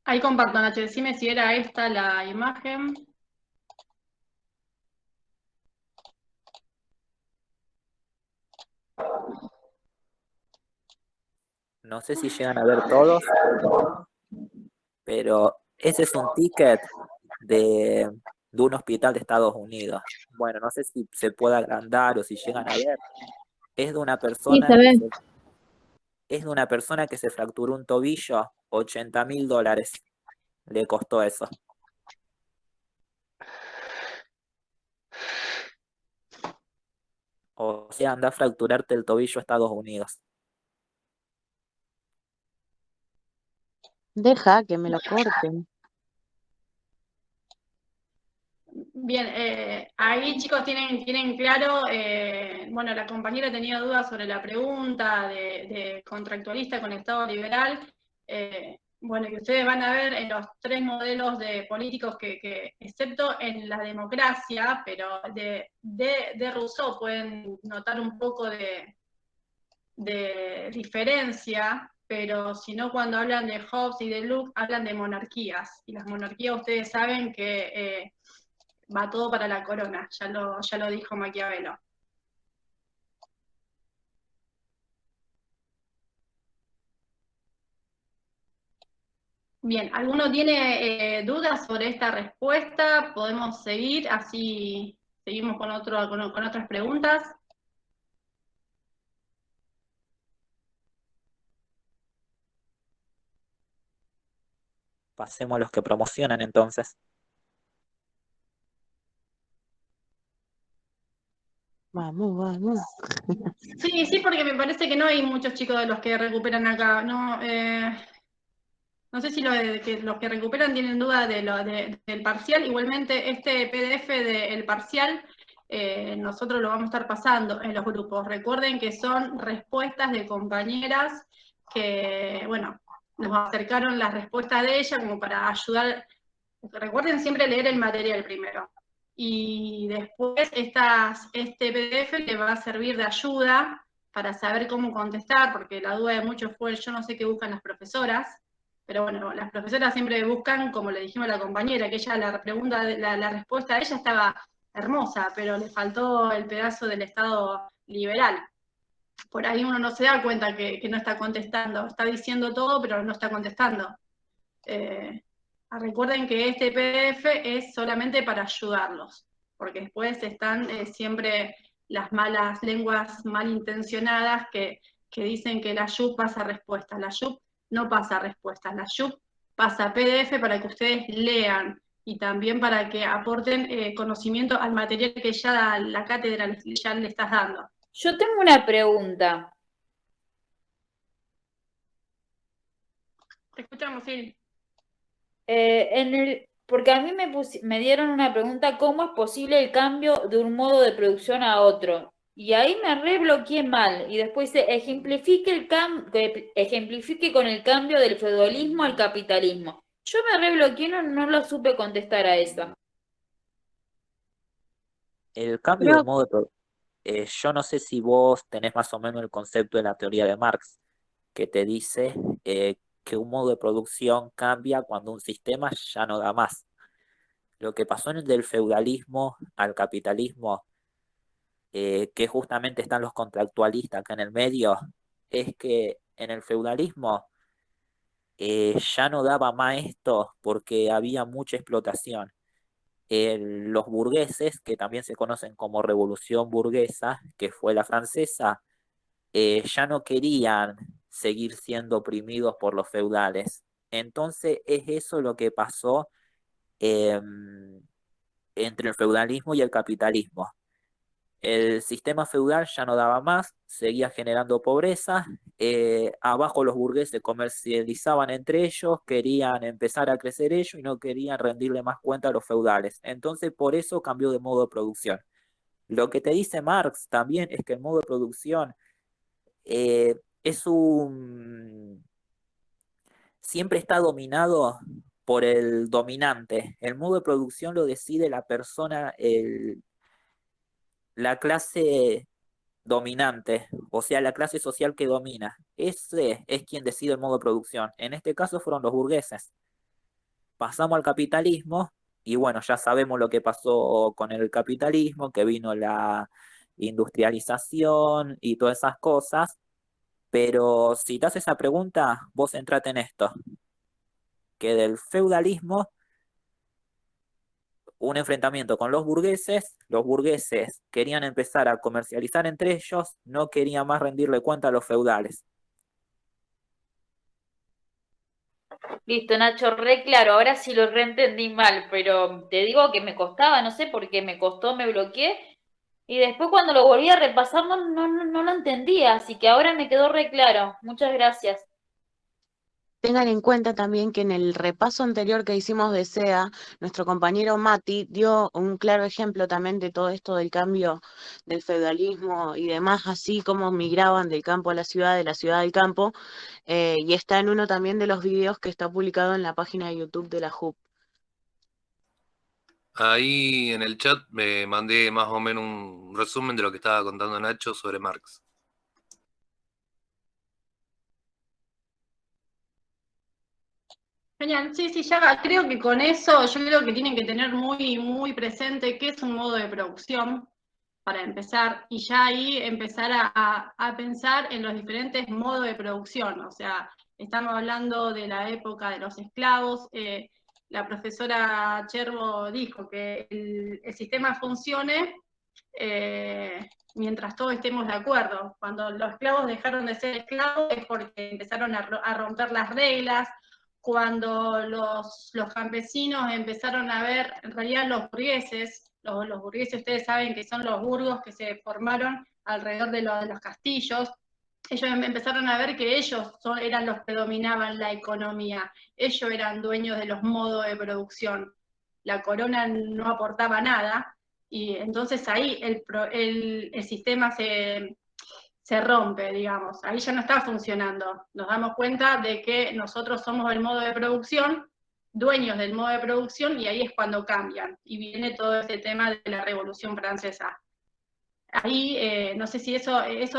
Ahí comparto, Nacho, decime si era esta la imagen. No sé si llegan a ver todos, pero ese es un ticket de un hospital de Estados Unidos. Bueno, no sé si se puede agrandar o si llegan a ver. Es de una Sí, persona se que ve. es de una persona que se fracturó un tobillo, $80.000 le costó eso. O sea, anda a fracturarte el tobillo a Estados Unidos. Deja que me lo corten. Bien, ahí chicos tienen claro, bueno, la compañera tenía dudas sobre la pregunta de contractualista con Estado liberal. Bueno, que ustedes van a ver en los tres modelos de políticos excepto en la democracia, pero de Rousseau pueden notar un poco de diferencia, pero si no, cuando hablan de Hobbes y de Locke, hablan de monarquías. Y las monarquías ustedes saben que va todo para la corona, ya lo dijo Maquiavelo. Bien, ¿alguno tiene dudas sobre esta respuesta? Podemos seguir, así seguimos con otras preguntas. Pasemos a los que promocionan entonces. Vamos, vamos. Sí, porque me parece que no hay muchos chicos de los que recuperan acá. No sé si los que recuperan tienen duda del parcial. Igualmente, este PDF del parcial, nosotros lo vamos a estar pasando en los grupos. Recuerden que son respuestas de compañeras que, bueno, nos acercaron las respuestas de ella como para ayudar. Recuerden siempre leer el material primero. Y después este PDF le va a servir de ayuda para saber cómo contestar, porque la duda de muchos fue, yo no sé qué buscan las profesoras, pero bueno, las profesoras siempre buscan, como le dijimos a la compañera, que ella la respuesta de ella estaba hermosa, pero le faltó el pedazo del Estado liberal. Por ahí uno no se da cuenta que no está contestando, está diciendo todo, pero no está contestando. Recuerden que este PDF es solamente para ayudarlos, porque después están siempre las malas lenguas malintencionadas que dicen que la YUP pasa respuestas. La YUP no pasa respuestas, la YUP pasa PDF para que ustedes lean y también para que aporten conocimiento al material que ya la cátedra ya le estás dando. Yo tengo una pregunta. Te escuchamos, sí. Porque a mí me dieron una pregunta, ¿cómo es posible el cambio de un modo de producción a otro? Y ahí me rebloqueé mal. Y después dice, ejemplifique con el cambio del feudalismo al capitalismo. Yo me rebloqueé, no lo supe contestar a esa. El cambio de modo yo no sé si vos tenés más o menos el concepto de la teoría de Marx, que te dice que un modo de producción cambia cuando un sistema ya no da más. Lo que pasó en el del feudalismo al capitalismo, que justamente están los contractualistas acá en el medio, es que en el feudalismo ya no daba más esto porque había mucha explotación. Los burgueses, que también se conocen como revolución burguesa, que fue la francesa, ya no querían seguir siendo oprimidos por los feudales. Entonces es eso lo que pasó entre el feudalismo y el capitalismo. El sistema feudal ya no daba más, seguía generando pobreza, abajo los burgueses comercializaban entre ellos, querían empezar a crecer ellos y no querían rendirle más cuenta a los feudales. Entonces por eso cambió de modo de producción. Lo que te dice Marx también es que el modo de producción es siempre está dominado por el dominante. El modo de producción lo decide la persona, la clase dominante, o sea, la clase social que domina. Ese es quien decide el modo de producción. En este caso fueron los burgueses. pasamos al capitalismo y bueno, ya sabemos lo que pasó con el capitalismo, que vino la industrialización y todas esas cosas, pero si te haces esa pregunta, vos entrate en esto, que del feudalismo, un enfrentamiento con los burgueses querían empezar a comercializar entre ellos, no querían más rendirle cuenta a los feudales. Listo, Nacho, re claro, ahora sí lo reentendí mal, pero te digo que me costaba, no sé por qué me costó, me bloqueé, y después cuando lo volví a repasar no lo entendía, así que ahora me quedó re claro. Muchas gracias. Tengan en cuenta también que en el repaso anterior que hicimos de SEA, nuestro compañero Mati dio un claro ejemplo también de todo esto del cambio del feudalismo y demás, así como migraban del campo a la ciudad, de la ciudad al campo, y está en uno también de los videos que está publicado en la página de YouTube de la JUP. Ahí en el chat me mandé más o menos un resumen de lo que estaba contando Nacho sobre Marx. Genial, sí, sí, ya creo que con eso, yo creo que tienen que tener muy presente qué es un modo de producción para empezar, y ya ahí empezar a pensar en los diferentes modos de producción. O sea, estamos hablando de la época de los esclavos. La profesora Cherbo dijo que el sistema funcione mientras todos estemos de acuerdo. Cuando los esclavos dejaron de ser esclavos es porque empezaron a romper las reglas. Cuando los campesinos empezaron a ver, en realidad los burgueses, los burgueses ustedes saben que son los burgos que se formaron alrededor de los castillos, ellos empezaron a ver que ellos eran los que dominaban la economía, ellos eran dueños de los modos de producción, la corona no aportaba nada, y entonces ahí el sistema se rompe, digamos, ahí ya no está funcionando. Nos damos cuenta de que nosotros somos el modo de producción, dueños del modo de producción, y ahí es cuando cambian, y viene todo ese tema de la Revolución Francesa. Ahí, no sé si esa es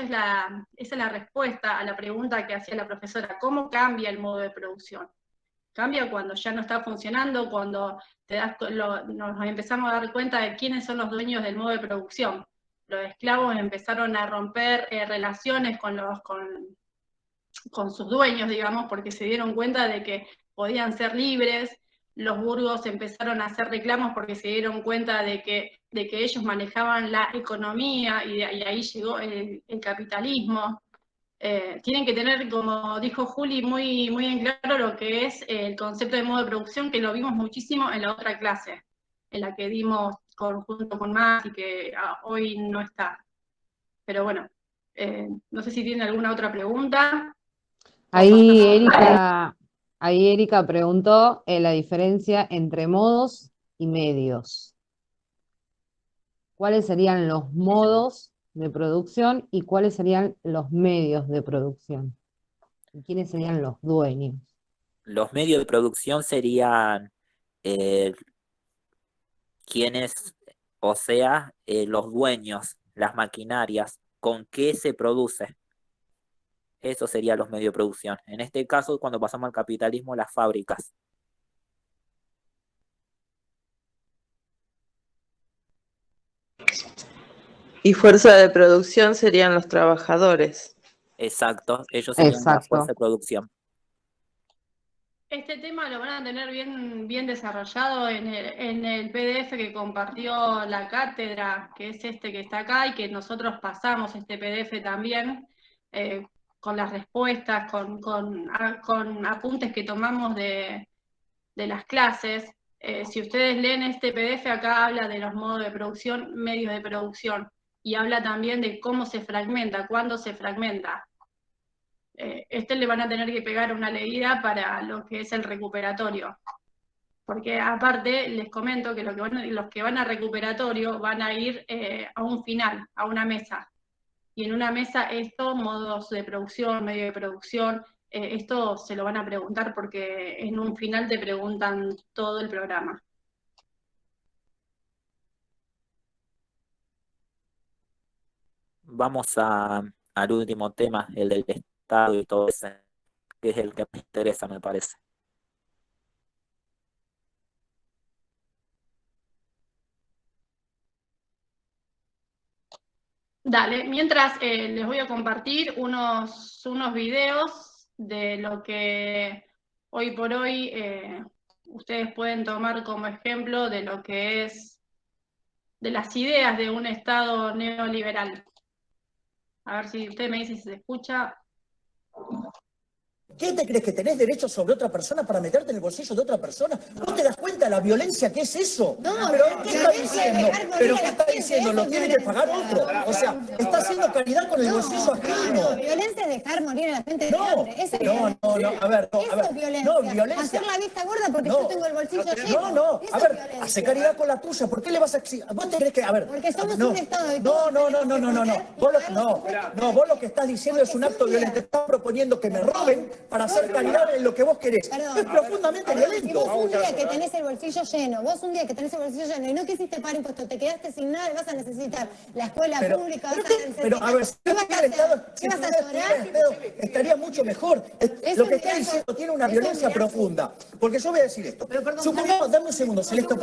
la respuesta a la pregunta que hacía la profesora, ¿cómo cambia el modo de producción? Cambia cuando ya no está funcionando, cuando nos empezamos a dar cuenta de quiénes son los dueños del modo de producción. Los esclavos empezaron a romper relaciones con sus dueños, digamos, porque se dieron cuenta de que podían ser libres. Los burgos empezaron a hacer reclamos porque se dieron cuenta de que ellos manejaban la economía, y ahí llegó el capitalismo. Tienen que tener, como dijo Juli, muy en claro lo que es el concepto de modo de producción, que lo vimos muchísimo en la otra clase, en la que dimos junto con Matt y que hoy no está. Pero bueno, no sé si tienen alguna otra pregunta. Ahí Erika preguntó la diferencia entre modos y medios. ¿Cuáles serían los modos de producción y cuáles serían los medios de producción? ¿Y quiénes serían los dueños? Los medios de producción serían quienes, o sea, los dueños, las maquinarias, con qué se produce. Eso serían los medios de producción. En este caso, cuando pasamos al capitalismo, las fábricas. Y fuerza de producción serían los trabajadores. Exacto, ellos serían la fuerza de producción. Este tema lo van a tener bien desarrollado en el PDF que compartió la cátedra, que es este que está acá, y que nosotros pasamos este PDF también, con las respuestas, con apuntes que tomamos de las clases. Si ustedes leen este PDF, acá habla de los modos de producción, medios de producción, y habla también de cómo se fragmenta, cuándo se fragmenta. Le van a tener que pegar una leída para lo que es el recuperatorio. Porque aparte, les comento que los que van a recuperatorio van a ir a un final, a una mesa. Y en una mesa esto, modos de producción, medio de producción, esto se lo van a preguntar porque en un final te preguntan todo el programa. Vamos al último tema, el del Estado y todo eso, que es el que me interesa, me parece. Dale, mientras les voy a compartir unos videos de lo que hoy por hoy ustedes pueden tomar como ejemplo de lo que es, de las ideas de un Estado neoliberal. A ver si usted me dice si se escucha. ¿Qué te crees que tenés derecho sobre otra persona para meterte en el bolsillo de otra persona? ¿Vos te das cuenta de la violencia que es eso? No, pero la ¿qué está violencia es diciendo? dejar morir ¿Pero a qué la está gente, diciendo? eso Lo es tiene que violencia. pagar otro. O sea, está haciendo caridad con el bolsillo ajeno. No, violencia es dejar morir a la gente de No, hambre. Eso es no, violencia. a ver, no, a ver. Eso es violencia. No, violencia. Hacer la vista gorda porque No. yo tengo el bolsillo lleno. No, Eso a es ver, violencia. hace caridad con la tuya. ¿Por qué le vas a exigir? ¿Vos te crees que, a ver? Porque somos no, un Estado y no, todos no, tenemos no, que no, no, no. poner y Vos pagar los no, impuestos. no, vos lo que estás diciendo es un acto violento. Estás proponiendo que me roben para hacer caridad en lo que vos querés. Perdón. Es profundamente Y violento. vos un día que tenés el bolsillo lleno, y no quisiste pagar impuestos, te quedaste sin nada y vas a necesitar la escuela pública, vas a necesitar... Pero a ver, si ¿Qué vas a hacer? ¿Qué vas a llorar? estaría mucho mejor. Lo que está diciendo tiene una violencia profunda. Porque yo voy a decir esto. Supongamos, dame un segundo, Celeste.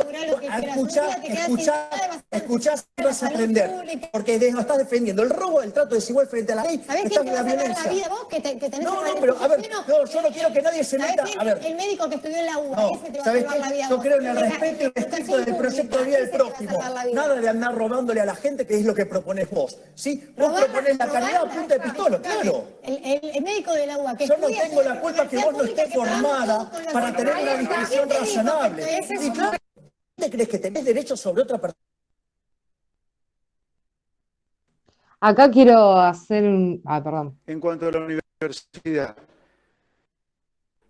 Escuchás y vas a aprender. Porque lo estás defendiendo. El robo, el trato desigual frente a la ley, ¿Sabés está quién te en va la a salvar la violencia. vida vos? Que tenés No, el pero a ver, lleno. no, yo no quiero que nadie se ¿Sabés meta. quién? A ver. El médico que estudió en la UBA, No, ese te va a ¿sabés salvar la qué? vida Yo vos. creo en el La respeto y el respeto del proyecto de vida del ese te va a prójimo. salvar la vida. Nada de andar robándole a la gente, que es lo que proponés vos. ¿Sí? Vos proponés la caridad a punta de pistola, claro. El médico de la UBA que Yo no estudia tengo la culpa que vos no estés formada para tener una discusión razonable. Y claro, ¿te crees que tenés derecho sobre otra persona? Acá quiero hacer un... perdón. En cuanto a la universidad.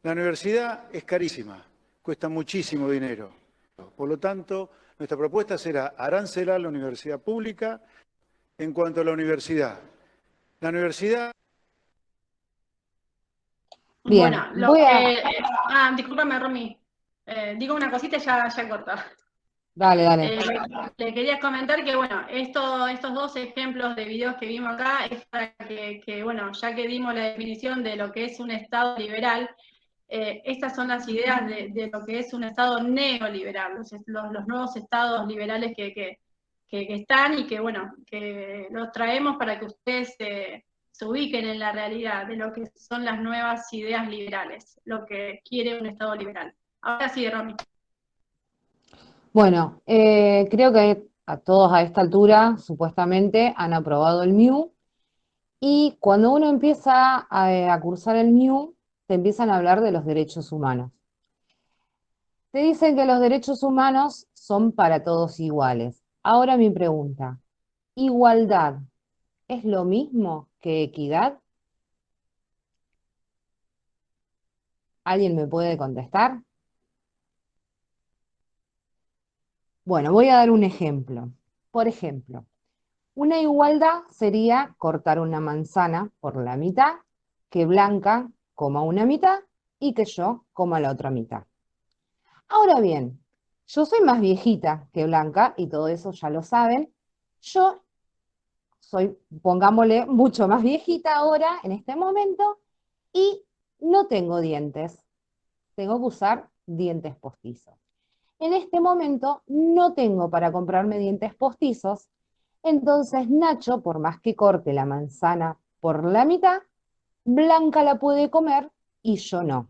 La universidad es carísima, cuesta muchísimo dinero. Por lo tanto, nuestra propuesta será arancelar la universidad pública. En cuanto a la universidad. La universidad... Bien, Bueno, voy a... discúlpame, Romy. Digo una cosita y ya corta. Dale. Le quería comentar que, bueno, estos dos ejemplos de videos que vimos acá es para que, bueno, ya que dimos la definición de lo que es un Estado liberal, estas son las ideas de lo que es un Estado neoliberal, los nuevos estados liberales que están y que, bueno, que los traemos para que ustedes se ubiquen en la realidad de lo que son las nuevas ideas liberales, lo que quiere un Estado liberal. Ahora sí, Romy. Bueno, creo que a todos a esta altura, supuestamente, han aprobado el MIU, y cuando uno empieza a cursar el MIU, te empiezan a hablar de los derechos humanos. Te dicen que los derechos humanos son para todos iguales. Ahora mi pregunta, ¿igualdad es lo mismo que equidad? ¿Alguien me puede contestar? Bueno, voy a dar un ejemplo. Por ejemplo, una igualdad sería cortar una manzana por la mitad, que Blanca coma una mitad y que yo coma la otra mitad. Ahora bien, yo soy más viejita que Blanca y todo eso ya lo saben. Yo soy, pongámosle, mucho más viejita ahora, en este momento, y no tengo dientes. Tengo que usar dientes postizos. En este momento no tengo para comprarme dientes postizos, entonces Nacho, por más que corte la manzana por la mitad, Blanca la puede comer y yo no.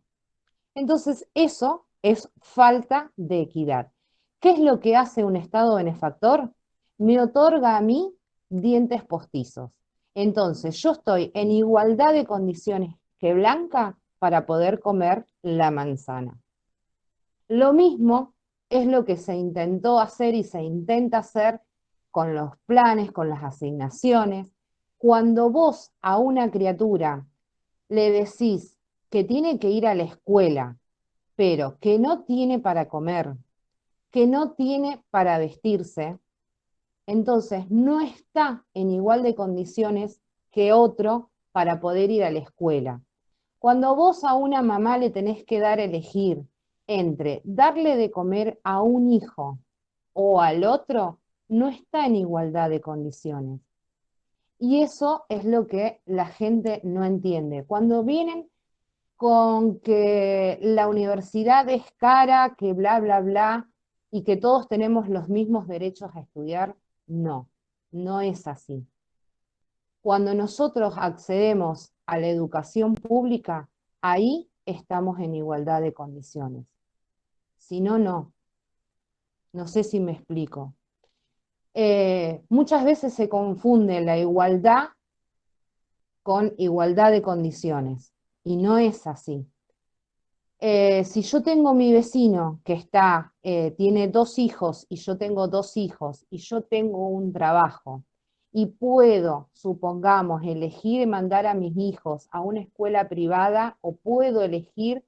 Entonces eso es falta de equidad. ¿Qué es lo que hace un Estado benefactor? Me otorga a mí dientes postizos. Entonces yo estoy en igualdad de condiciones que Blanca para poder comer la manzana. Lo mismo es lo que se intentó hacer y se intenta hacer con los planes, con las asignaciones. Cuando vos a una criatura le decís que tiene que ir a la escuela, pero que no tiene para comer, que no tiene para vestirse, entonces no está en igual de condiciones que otro para poder ir a la escuela. Cuando vos a una mamá le tenés que dar a elegir entre darle de comer a un hijo o al otro, no está en igualdad de condiciones. Y eso es lo que la gente no entiende. Cuando vienen con que la universidad es cara, que bla, bla, bla, y que todos tenemos los mismos derechos a estudiar, no es así. Cuando nosotros accedemos a la educación pública, ahí estamos en igualdad de condiciones. Si no, no. No sé si me explico. Muchas veces se confunde la igualdad con igualdad de condiciones, y no es así. Si yo tengo mi vecino que tiene 2 hijos y yo tengo 2 hijos y yo tengo un trabajo y puedo, supongamos, elegir mandar a mis hijos a una escuela privada o puedo elegir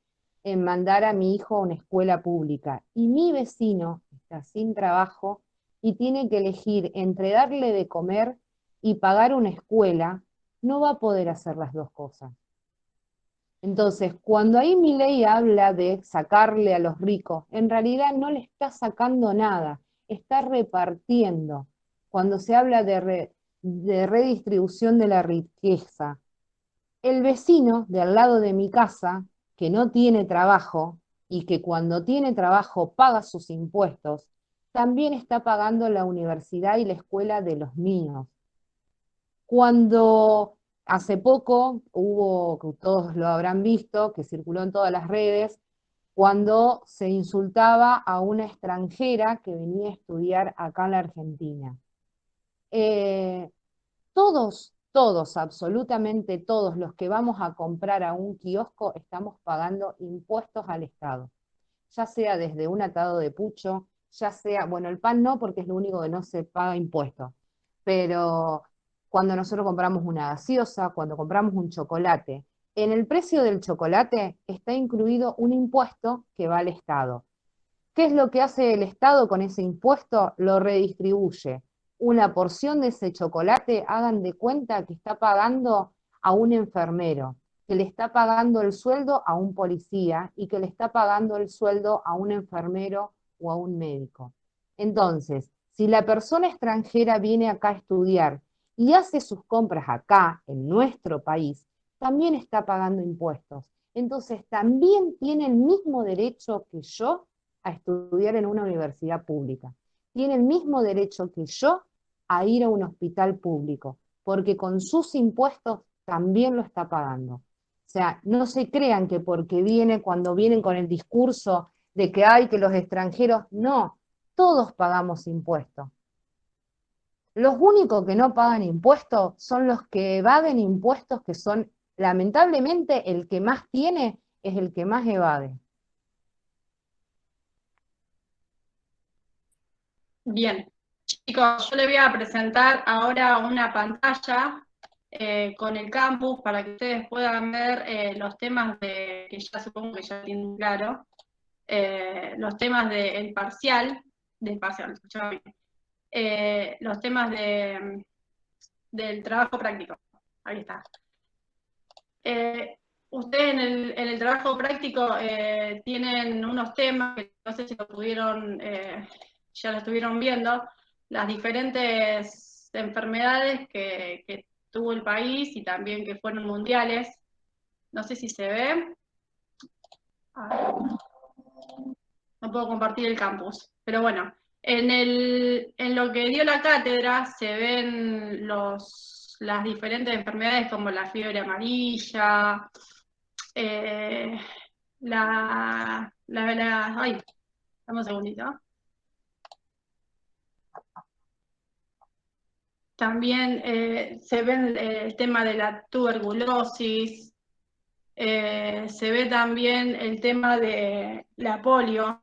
mandar a mi hijo a una escuela pública y mi vecino está sin trabajo y tiene que elegir entre darle de comer y pagar una escuela, no va a poder hacer las 2 cosas. Entonces, cuando ahí Milei habla de sacarle a los ricos, en realidad no le está sacando nada, está repartiendo. Cuando se habla de redistribución de la riqueza, el vecino de al lado de mi casa, que no tiene trabajo y que cuando tiene trabajo paga sus impuestos, también está pagando la universidad y la escuela de los míos. Cuando hace poco hubo, que todos lo habrán visto, que circuló en todas las redes, cuando se insultaba a una extranjera que venía a estudiar acá en la Argentina. Todos, absolutamente todos los que vamos a comprar a un kiosco estamos pagando impuestos al Estado, ya sea desde un atado de pucho, ya sea, bueno, el pan no porque es lo único que no se paga impuesto, pero cuando nosotros compramos una gaseosa, cuando compramos un chocolate, en el precio del chocolate está incluido un impuesto que va al Estado. ¿Qué es lo que hace el Estado con ese impuesto? Lo redistribuye. Una porción de ese chocolate, hagan de cuenta que está pagando a un enfermero, que le está pagando el sueldo a un policía y que le está pagando el sueldo a un enfermero o a un médico. Entonces, si la persona extranjera viene acá a estudiar y hace sus compras acá, en nuestro país, también está pagando impuestos. Entonces, también tiene el mismo derecho que yo a estudiar en una universidad pública. Tiene el mismo derecho que yo a ir a un hospital público, porque con sus impuestos también lo está pagando. O sea, no se crean que porque cuando vienen con el discurso de que hay que los extranjeros, no, todos pagamos impuestos. Los únicos que no pagan impuestos son los que evaden impuestos, que son, lamentablemente, el que más tiene es el que más evade. Bien, chicos, yo les voy a presentar ahora una pantalla con el campus para que ustedes puedan ver los temas que ya supongo que ya tienen claro, los temas del parcial, escuchame, los temas del trabajo práctico. Ahí está. Ustedes en el trabajo práctico tienen unos temas que no sé si lo pudieron, ya lo estuvieron viendo, las diferentes enfermedades que tuvo el país y también que fueron mundiales. No sé si se ve. No puedo compartir el campus, pero bueno, en lo que dio la cátedra se ven las diferentes enfermedades como la fiebre amarilla, ay, dame un segundito. También se ve el tema de la tuberculosis, se ve también el tema de la polio.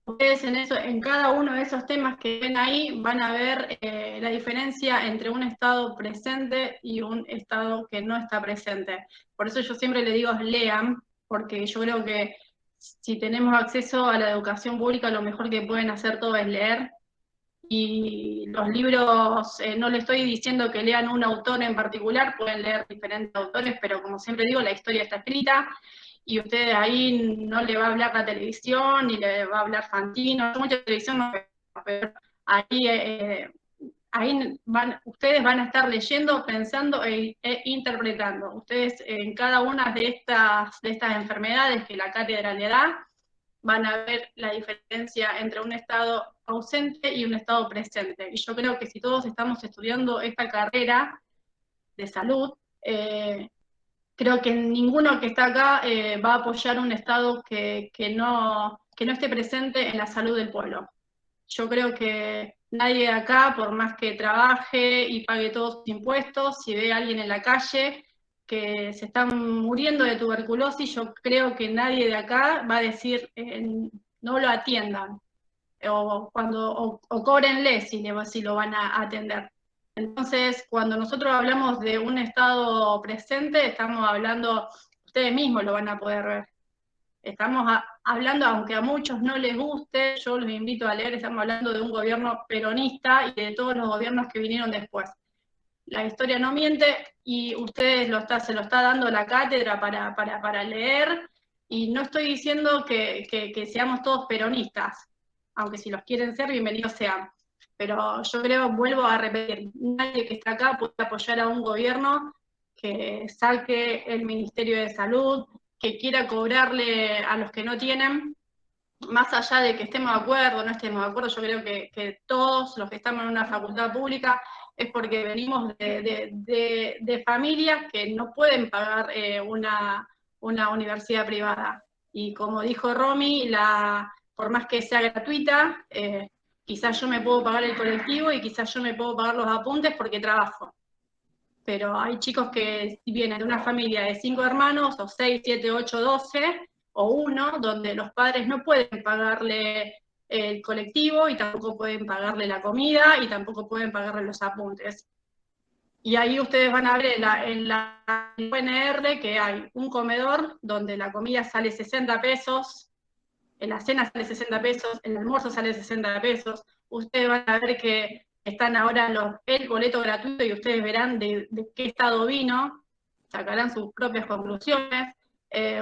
Ustedes en cada uno de esos temas que ven ahí van a ver la diferencia entre un estado presente y un estado que no está presente. Por eso yo siempre les digo lean, porque yo creo que si tenemos acceso a la educación pública, lo mejor que pueden hacer todo es leer. Y los libros, no le estoy diciendo que lean un autor en particular, pueden leer diferentes autores, pero como siempre digo, la historia está escrita, y ustedes ahí no le va a hablar la televisión, ni le va a hablar Fantino, mucha televisión no, pero ahí, ustedes van a estar leyendo, pensando e interpretando. Ustedes en cada una de estas enfermedades que la cátedra le da, van a ver la diferencia entre un Estado ausente y un Estado presente. Y yo creo que si todos estamos estudiando esta carrera de salud, creo que ninguno que está acá va a apoyar un Estado que no esté presente en la salud del pueblo. Yo creo que nadie de acá, por más que trabaje y pague todos sus impuestos, si ve a alguien en la calle que se están muriendo de tuberculosis, yo creo que nadie de acá va a decir no lo atiendan, o cóbrenle si lo van a atender. Entonces, cuando nosotros hablamos de un Estado presente, estamos hablando, ustedes mismos lo van a poder ver. Estamos hablando, aunque a muchos no les guste, yo los invito a leer, estamos hablando de un gobierno peronista y de todos los gobiernos que vinieron después. La historia no miente y ustedes se lo está dando la cátedra para leer, y no estoy diciendo que seamos todos peronistas, aunque si los quieren ser, bienvenidos sean. Pero yo creo, vuelvo a repetir, nadie que está acá puede apoyar a un gobierno que saque el Ministerio de Salud, que quiera cobrarle a los que no tienen, más allá de que estemos de acuerdo o no estemos de acuerdo. Yo creo que todos los que estamos en una facultad pública es porque venimos de familias que no pueden pagar una universidad privada. Y como dijo Romy, por más que sea gratuita, quizás yo me puedo pagar el colectivo y quizás yo me puedo pagar los apuntes porque trabajo. Pero hay chicos que vienen de una familia de 5 hermanos, o 6, 7, 8, 12, o 1, donde los padres no pueden pagarle el colectivo y tampoco pueden pagarle la comida y tampoco pueden pagarle los apuntes. Y ahí ustedes van a ver en la UNR que hay un comedor donde la comida sale 60 pesos, en la cena sale 60 pesos, el almuerzo sale 60 pesos. Ustedes van a ver que están ahora el boleto gratuito y ustedes verán de qué estado vino, sacarán sus propias conclusiones.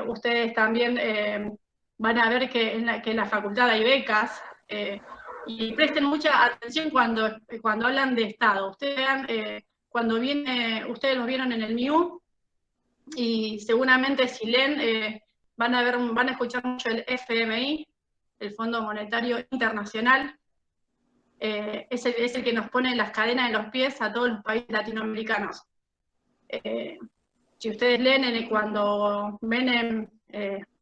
Ustedes también van a ver que en la facultad hay becas, y presten mucha atención cuando hablan de Estado. Ustedes vean, ustedes los vieron en el MIU, y seguramente si leen, van a escuchar mucho el FMI, el Fondo Monetario Internacional. Es el que nos pone las cadenas en los pies a todos los países latinoamericanos. Si ustedes leen, cuando Menem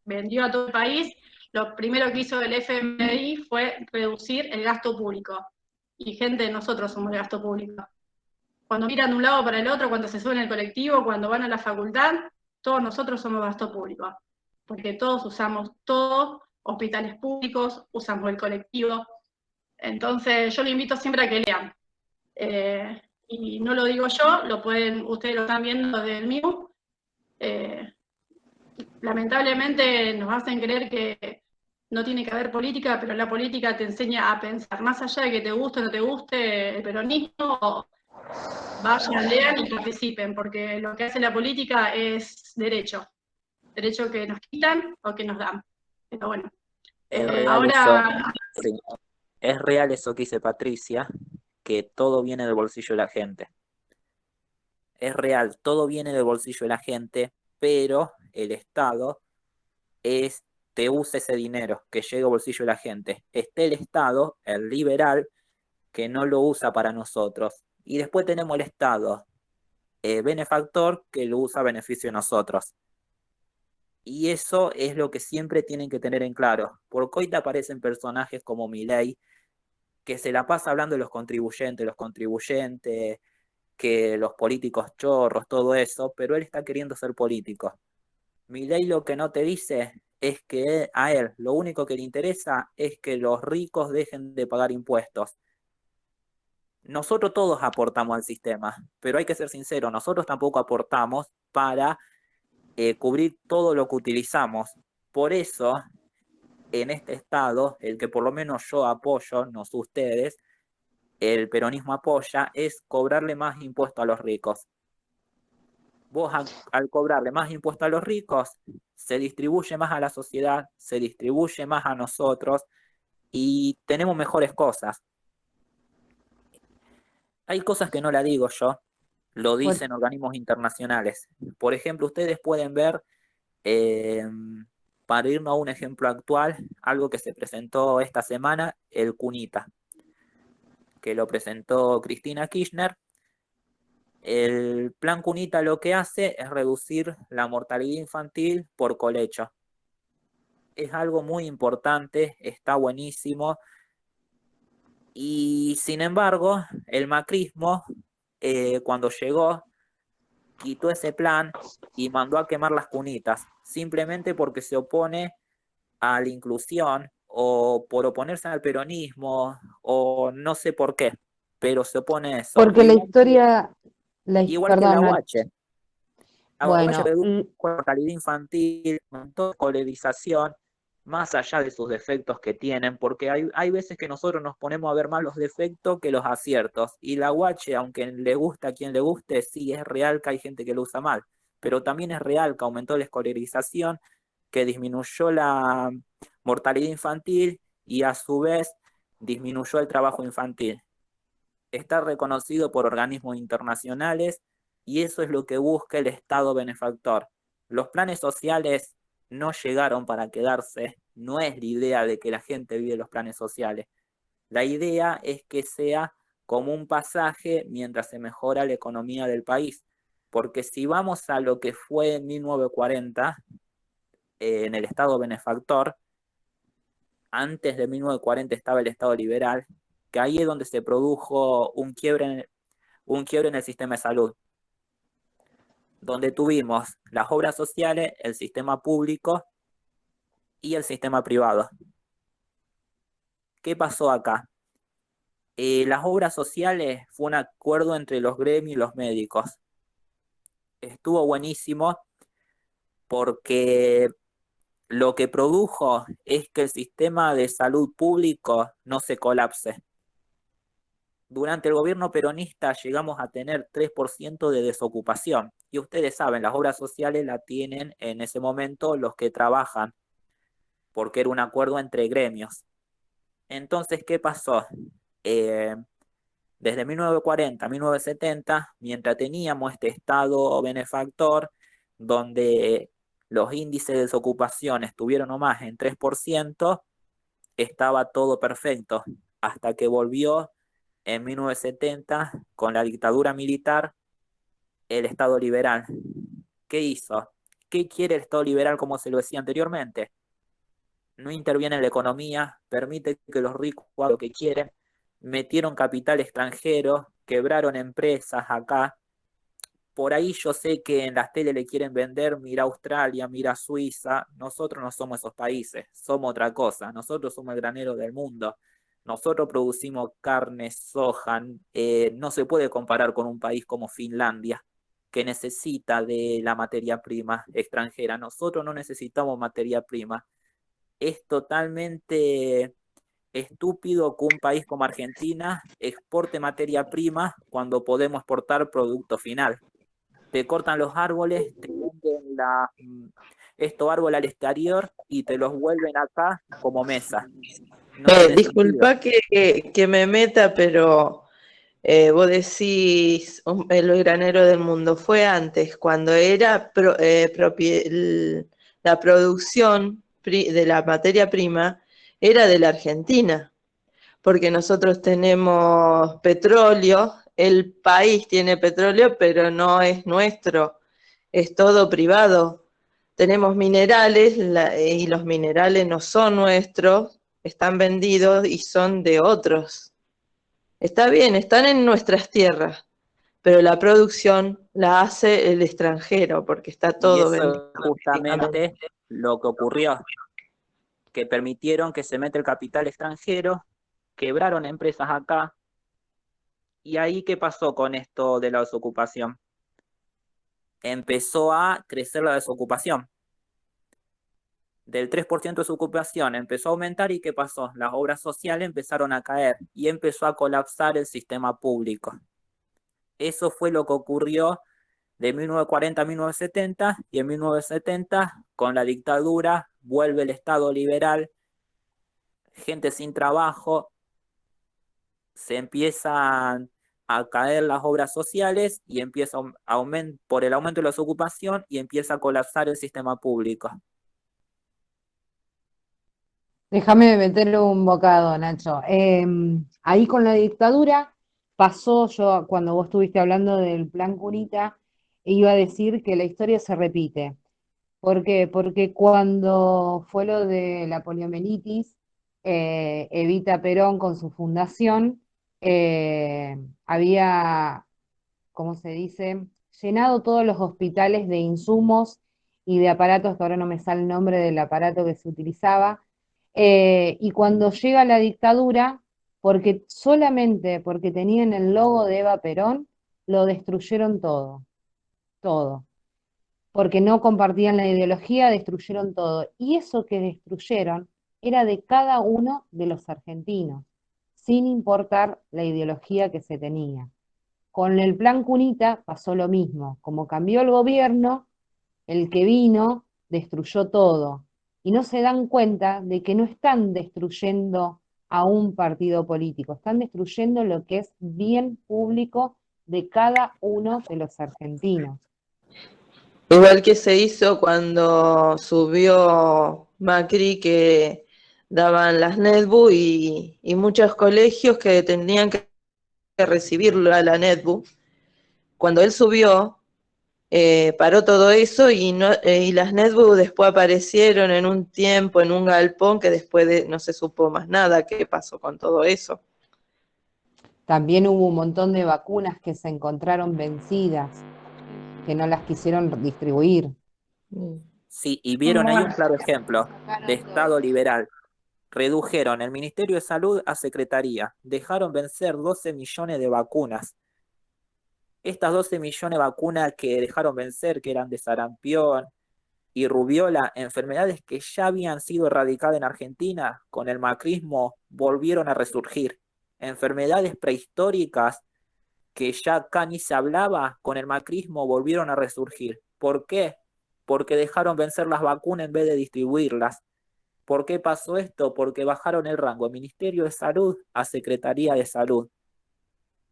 vendió a todo el país, lo primero que hizo el FMI fue reducir el gasto público. Y gente, nosotros somos el gasto público. Cuando miran de un lado para el otro, cuando se suben el colectivo, cuando van a la facultad, todos nosotros somos gasto público. Porque todos usamos hospitales públicos, usamos el colectivo. Entonces yo les invito siempre a que lean. Y no lo digo yo, ustedes lo están viendo del MIU. Lamentablemente nos hacen creer que no tiene que haber política, pero la política te enseña a pensar, más allá de que te guste o no te guste el peronismo, vayan, lean y participen, porque lo que hace la política es derecho que nos quitan o que nos dan. Pero bueno, Es real ahora... sí, es real eso que dice Patricia, que todo viene del bolsillo de la gente. Es real, todo viene del bolsillo de la gente, pero el Estado te usa ese dinero que llega al bolsillo de la gente. Está el Estado, el liberal, que no lo usa para nosotros. Y después tenemos el Estado benefactor, que lo usa a beneficio de nosotros. Y eso es lo que siempre tienen que tener en claro. Porque hoy te aparecen personajes como Milei, que se la pasa hablando de los contribuyentes, que los políticos chorros, todo eso, pero él está queriendo ser político. Milei lo que no te dice es que a él lo único que le interesa es que los ricos dejen de pagar impuestos. Nosotros todos aportamos al sistema, pero hay que ser sinceros, nosotros tampoco aportamos para cubrir todo lo que utilizamos. Por eso, en este Estado, el que por lo menos yo apoyo, no sé ustedes, el peronismo apoya, es cobrarle más impuestos a los ricos. Vos al cobrarle más impuestos a los ricos, se distribuye más a la sociedad, se distribuye más a nosotros y tenemos mejores cosas. Hay cosas que no la digo yo, lo dicen organismos internacionales. Por ejemplo, ustedes pueden ver para irnos a un ejemplo actual, algo que se presentó esta semana, el CUNITA, que lo presentó Cristina Kirchner. El plan CUNITA lo que hace es reducir la mortalidad infantil por colecho. Es algo muy importante, está buenísimo. Y sin embargo, el macrismo, cuando llegó, quitó ese plan y mandó a quemar las cunitas, simplemente porque se opone a la inclusión o por oponerse al peronismo o no sé por qué, pero se opone a eso. Porque la historia, Igual que la perdón, UH. La bueno, redujo la mortalidad infantil, aumentó la escolarización, más allá de sus defectos que tienen, porque hay veces que nosotros nos ponemos a ver más los defectos que los aciertos. Y la UH, aunque le guste a quien le guste, sí es real que hay gente que lo usa mal, pero también es real que aumentó la escolarización, que disminuyó la mortalidad infantil y a su vez disminuyó el trabajo infantil. Está reconocido por organismos internacionales y eso es lo que busca el Estado benefactor. Los planes sociales no llegaron para quedarse, no es la idea de que la gente vive los planes sociales. La idea es que sea como un pasaje mientras se mejora la economía del país, porque si vamos a lo que fue en 1940, en el Estado benefactor, antes de 1940 estaba el Estado liberal, que ahí es donde se produjo un quiebre en el sistema de salud, donde tuvimos las obras sociales, el sistema público y el sistema privado. ¿Qué pasó acá? Las obras sociales fue un acuerdo entre los gremios y los médicos. Estuvo buenísimo porque lo que produjo es que el sistema de salud público no se colapse. Durante el gobierno peronista llegamos a tener 3% de desocupación. Y ustedes saben, las obras sociales la tienen en ese momento los que trabajan, porque era un acuerdo entre gremios. Entonces, ¿qué pasó? Desde 1940 a 1970, mientras teníamos este Estado benefactor, donde los índices de desocupación estuvieron nomás en 3%, estaba todo perfecto, hasta que volvió en 1970, con la dictadura militar, el Estado liberal. ¿Qué hizo? ¿Qué quiere el Estado liberal, como se lo decía anteriormente? No interviene en la economía, permite que los ricos hagan lo que quieren, metieron capital extranjero, quebraron empresas acá. Por ahí yo sé que en las tele le quieren vender, mira Australia, mira Suiza. Nosotros no somos esos países, somos otra cosa. Nosotros somos el granero del mundo. Nosotros producimos carne, soja. No se puede comparar con un país como Finlandia, que necesita de la materia prima extranjera. Nosotros no necesitamos materia prima. Es totalmente estúpido que un país como Argentina exporte materia prima cuando podemos exportar producto final. Te cortan los árboles, te venden estos árboles al exterior y te los vuelven acá como mesa. No tiene Disculpa que me meta, pero vos decís el granero del mundo. Fue antes, cuando era la producción de la materia prima era de la Argentina, porque nosotros tenemos petróleo, el país tiene petróleo, pero no es nuestro, es todo privado. Tenemos minerales y los minerales no son nuestros, están vendidos y son de otros. Está bien, están en nuestras tierras, pero la producción la hace el extranjero porque está todo y eso vendido. es justamente lo que ocurrió, que permitieron que se meta el capital extranjero, quebraron empresas acá. ¿Y ahí qué pasó con esto de la desocupación? Empezó a crecer la desocupación. Del 3% de desocupación empezó a aumentar y ¿qué pasó? Las obras sociales empezaron a caer y empezó a colapsar el sistema público. Eso fue lo que ocurrió de 1940 a 1970 y en 1970 con la dictadura vuelve el Estado liberal, gente sin trabajo, se empiezan a caer las obras sociales y empieza por el aumento de la desocupación y empieza a colapsar el sistema público. Déjame meter un bocado, Nacho. Ahí con la dictadura pasó, yo cuando vos estuviste hablando del plan Curita, iba a decir que la historia se repite. ¿Por qué? Porque cuando fue lo de la poliomielitis, Evita Perón con su fundación había, ¿cómo se dice? Llenado todos los hospitales de insumos y de aparatos, que ahora no me sale el nombre del aparato que se utilizaba. Y cuando llega la dictadura, porque solamente porque tenían el logo de Eva Perón, lo destruyeron todo, todo. Porque no compartían la ideología, destruyeron todo. Y eso que destruyeron era de cada uno de los argentinos, sin importar la ideología que se tenía. Con el plan Cunita pasó lo mismo. Como cambió el gobierno, el que vino destruyó todo. Y no se dan cuenta de que no están destruyendo a un partido político, están destruyendo lo que es bien público de cada uno de los argentinos. Igual que se hizo cuando subió Macri, que daban las NETBU y muchos colegios que tenían que recibirlo a la NETBU. Cuando él subió, paró todo eso y las NETBU después aparecieron en un tiempo en un galpón que después no se supo más nada qué pasó con todo eso. También hubo un montón de vacunas que se encontraron vencidas, que no las quisieron distribuir. Sí, y vieron ahí un claro ejemplo de Estado liberal. Redujeron el Ministerio de Salud a Secretaría, dejaron vencer 12 millones de vacunas. Estas 12 millones de vacunas que dejaron vencer, que eran de sarampión y rubiola, enfermedades que ya habían sido erradicadas en Argentina, con el macrismo volvieron a resurgir. Enfermedades prehistóricas que ya acá ni se hablaba, con el macrismo volvieron a resurgir. ¿Por qué? Porque dejaron vencer las vacunas en vez de distribuirlas. ¿Por qué pasó esto? Porque bajaron el rango de Ministerio de Salud a Secretaría de Salud.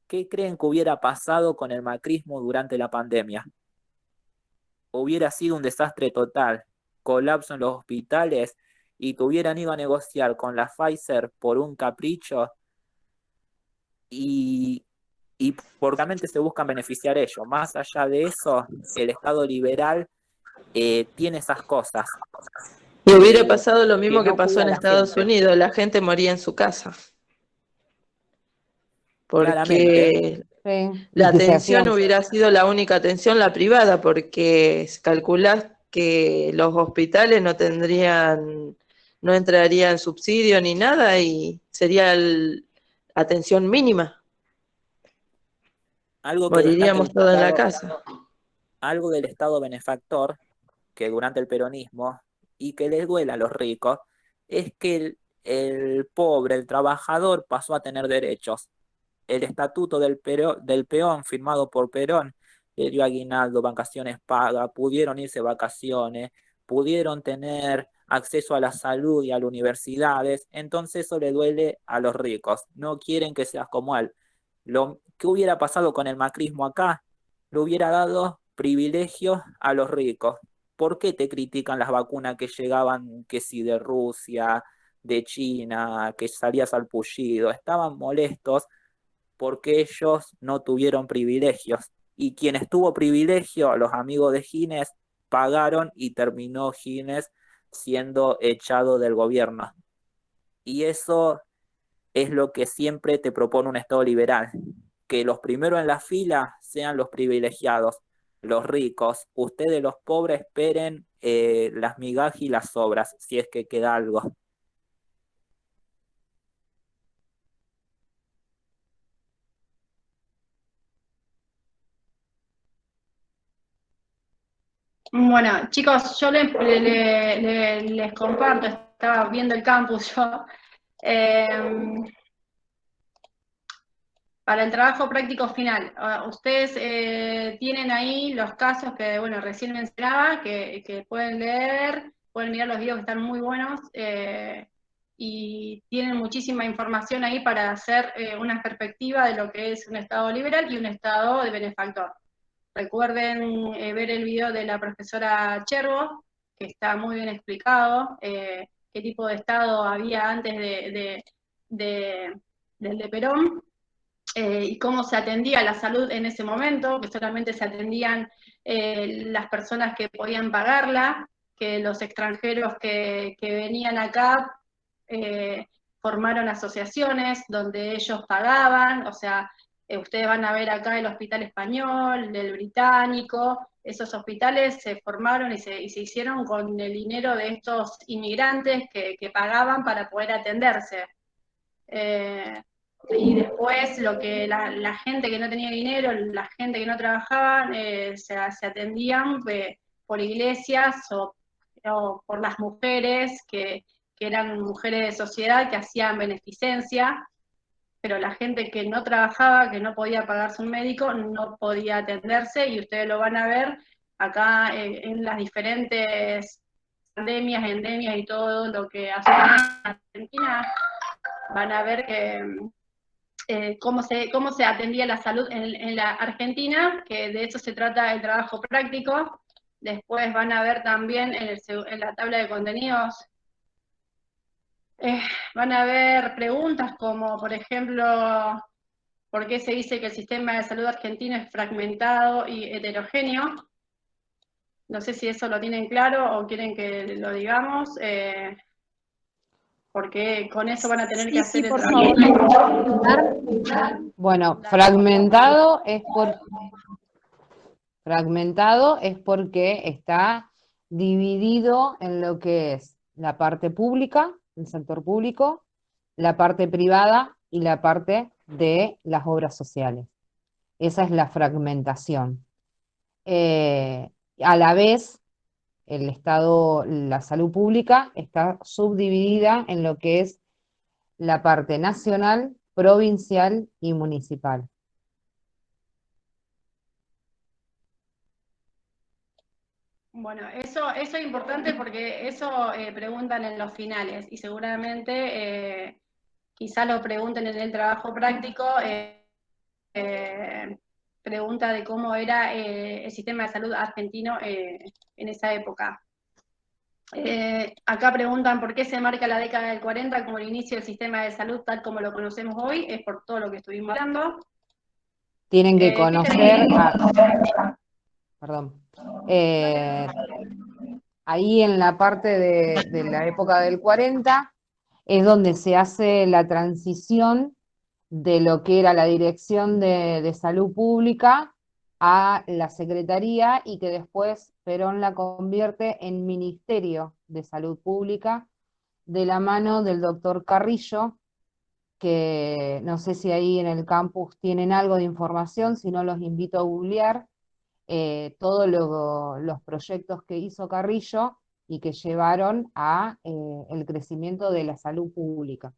¿Qué creen que hubiera pasado con el macrismo durante la pandemia? Hubiera sido un desastre total, colapso en los hospitales, y que hubieran ido a negociar con la Pfizer por un capricho y porque se buscan beneficiar ellos. Más allá de eso, el Estado liberal tiene esas cosas. Y hubiera pasado lo mismo que no pasó cuida en a la Estados gente. Unidos, la gente moría en su casa. Claramente. Porque la atención hubiera sido la única atención, la privada, porque calculás que los hospitales no entrarían subsidio ni nada y sería atención mínima. Algo que destaca Moriríamos todos en la casa. algo del Estado benefactor, que durante el peronismo, y que les duele a los ricos, es que el pobre, el trabajador, pasó a tener derechos. El estatuto del peón firmado por Perón le dio aguinaldo, vacaciones pagas, pudieron irse de vacaciones, pudieron tener acceso a la salud y a las universidades. Entonces eso le duele a los ricos, no quieren que seas como él. ¿Qué hubiera pasado con el macrismo acá? Le hubiera dado privilegios a los ricos. ¿Por qué te critican las vacunas que llegaban, que si de Rusia, de China, que salía salpullido? Estaban molestos porque ellos no tuvieron privilegios. Y quienes tuvo privilegio, los amigos de Gines, pagaron y terminó Gines siendo echado del gobierno. Y eso es lo que siempre te propone un Estado liberal, que los primeros en la fila sean los privilegiados, los ricos. Ustedes los pobres esperen las migajas y las sobras, si es que queda algo. Bueno, chicos, yo les comparto, estaba viendo el campus yo. Para el trabajo práctico final, ustedes tienen ahí los casos que, bueno, recién mencionaba, que pueden leer, pueden mirar los videos que están muy buenos, y tienen muchísima información ahí para hacer una perspectiva de lo que es un Estado liberal y un Estado de benefactor. Recuerden ver el video de la profesora Cherbo, que está muy bien explicado, qué tipo de Estado había antes del de Perón, y cómo se atendía la salud en ese momento, que solamente se atendían las personas que podían pagarla, que los extranjeros que venían acá formaron asociaciones donde ellos pagaban, o sea, ustedes van a ver acá el Hospital Español, el Británico, esos hospitales se formaron y se hicieron con el dinero de estos inmigrantes que pagaban para poder atenderse. Y después lo que la gente que no tenía dinero, la gente que no trabajaba, se atendían por iglesias o por las mujeres que eran mujeres de sociedad que hacían beneficencia, pero la gente que no trabajaba, que no podía pagarse un médico, no podía atenderse, y ustedes lo van a ver acá en las diferentes pandemias, endemias y todo lo que hace Argentina, van a ver que cómo se atendía la salud en la Argentina, que de eso se trata el trabajo práctico. Después van a ver también en la tabla de contenidos, van a ver preguntas como, por ejemplo, ¿por qué se dice que el sistema de salud argentino es fragmentado y heterogéneo? No sé si eso lo tienen claro o quieren que lo digamos, porque con eso van a tener que hacer el trabajo. Bueno, fragmentado es porque está dividido en lo que es la parte pública, el sector público, la parte privada y la parte de las obras sociales. Esa es la fragmentación. A la vez, el Estado, la salud pública está subdividida en lo que es la parte nacional, provincial y municipal. Bueno, eso es importante porque eso preguntan en los finales y seguramente quizá lo pregunten en el trabajo práctico, pregunta de cómo era el sistema de salud argentino en esa época. Acá preguntan por qué se marca la década del 40 como el inicio del sistema de salud tal como lo conocemos hoy, es por todo lo que estuvimos hablando. Tienen que conocer, perdón, ahí en la parte de la época del 40 es donde se hace la transición de lo que era la Dirección de Salud Pública a la Secretaría, y que después Perón la convierte en Ministerio de Salud Pública de la mano del doctor Carrillo, que no sé si ahí en el campus tienen algo de información, si no los invito a googlear todos los proyectos que hizo Carrillo y que llevaron a el crecimiento de la salud pública.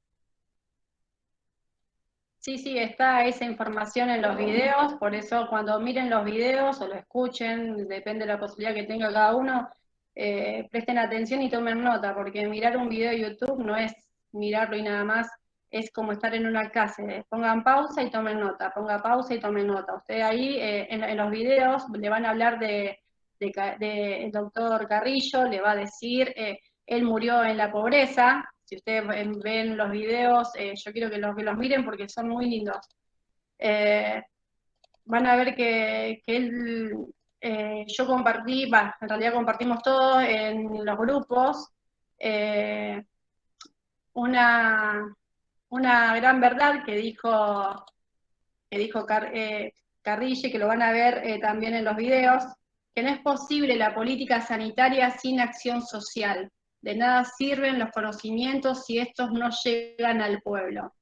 Sí, está esa información en los videos, por eso cuando miren los videos o lo escuchen, depende de la posibilidad que tenga cada uno, presten atención y tomen nota, porque mirar un video de YouTube no es mirarlo y nada más, es como estar en una clase. Pongan pausa y tomen nota, ponga pausa y tomen nota. Usted ahí en los videos le van a hablar del doctor Carrillo, le va a decir, él murió en la pobreza. Si ustedes ven los videos, yo quiero que los miren porque son muy lindos. Van a ver que él, yo compartí, en realidad compartimos todos en los grupos, una gran verdad que dijo Carrillo, que lo van a ver también en los videos, que no es posible la política sanitaria sin acción social. De nada sirven los conocimientos si estos no llegan al pueblo.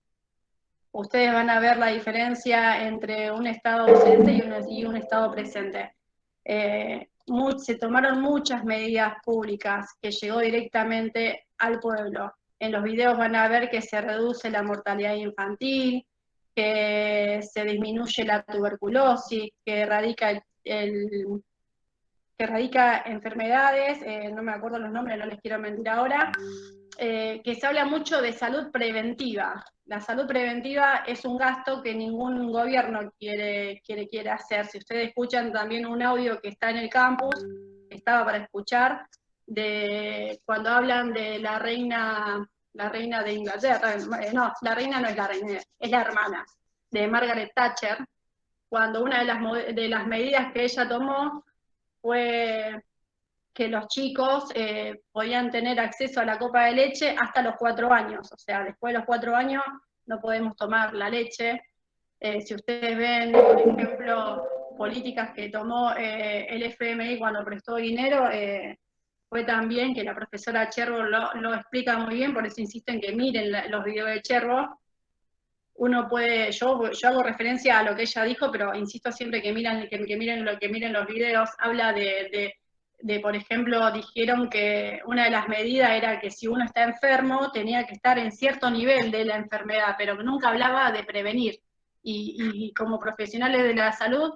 Ustedes van a ver la diferencia entre un Estado ausente y un Estado presente. Se tomaron muchas medidas públicas que llegó directamente al pueblo. En los videos van a ver que se reduce la mortalidad infantil, que se disminuye la tuberculosis, que erradica enfermedades, no me acuerdo los nombres, no les quiero mentir ahora, que se habla mucho de salud preventiva. La salud preventiva es un gasto que ningún gobierno quiere hacer. Si ustedes escuchan también un audio que está en el campus, estaba para escuchar, cuando hablan de la reina de Inglaterra, no, la reina no es la reina, es la hermana de Margaret Thatcher, cuando una de las medidas que ella tomó fue que los chicos podían tener acceso a la copa de leche hasta los 4 años, o sea, después de los 4 años no podemos tomar la leche. Si ustedes ven, por ejemplo, políticas que tomó el FMI cuando prestó dinero, fue también que la profesora Cherbo lo explica muy bien, por eso insisto en que miren los videos de Cherbo. Uno puede, yo hago referencia a lo que ella dijo, pero insisto siempre que miren los videos. Habla de, por ejemplo, dijeron que una de las medidas era que si uno está enfermo tenía que estar en cierto nivel de la enfermedad, pero nunca hablaba de prevenir. Y como profesionales de la salud,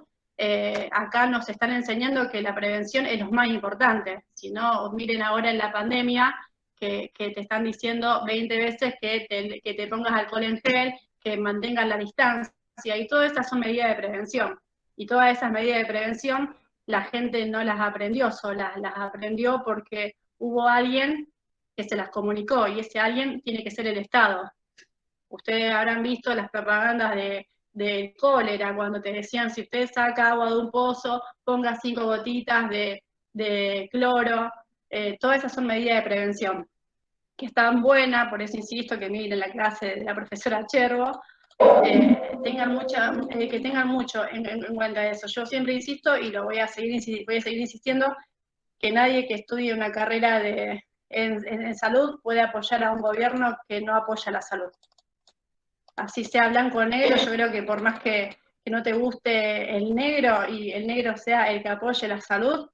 acá nos están enseñando que la prevención es lo más importante. Si no, miren ahora en la pandemia, que te están diciendo 20 veces que te pongas alcohol en gel, que mantengas la distancia, y todas esas son medidas de prevención. Y todas esas medidas de prevención la gente no las aprendió sola, las aprendió porque hubo alguien que se las comunicó, y ese alguien tiene que ser el Estado. Ustedes habrán visto las propagandas del cólera, cuando te decían, si usted saca agua de un pozo, ponga 5 gotitas de cloro. Todas esas son medidas de prevención, que están buenas, por eso insisto que miren la clase de la profesora Cherbo, que tengan mucho en cuenta eso. Yo siempre insisto, y voy a seguir insistiendo, que nadie que estudie una carrera en salud puede apoyar a un gobierno que no apoya la salud. Así sea blanco o negro, yo creo que por más que no te guste el negro y el negro sea el que apoye la salud,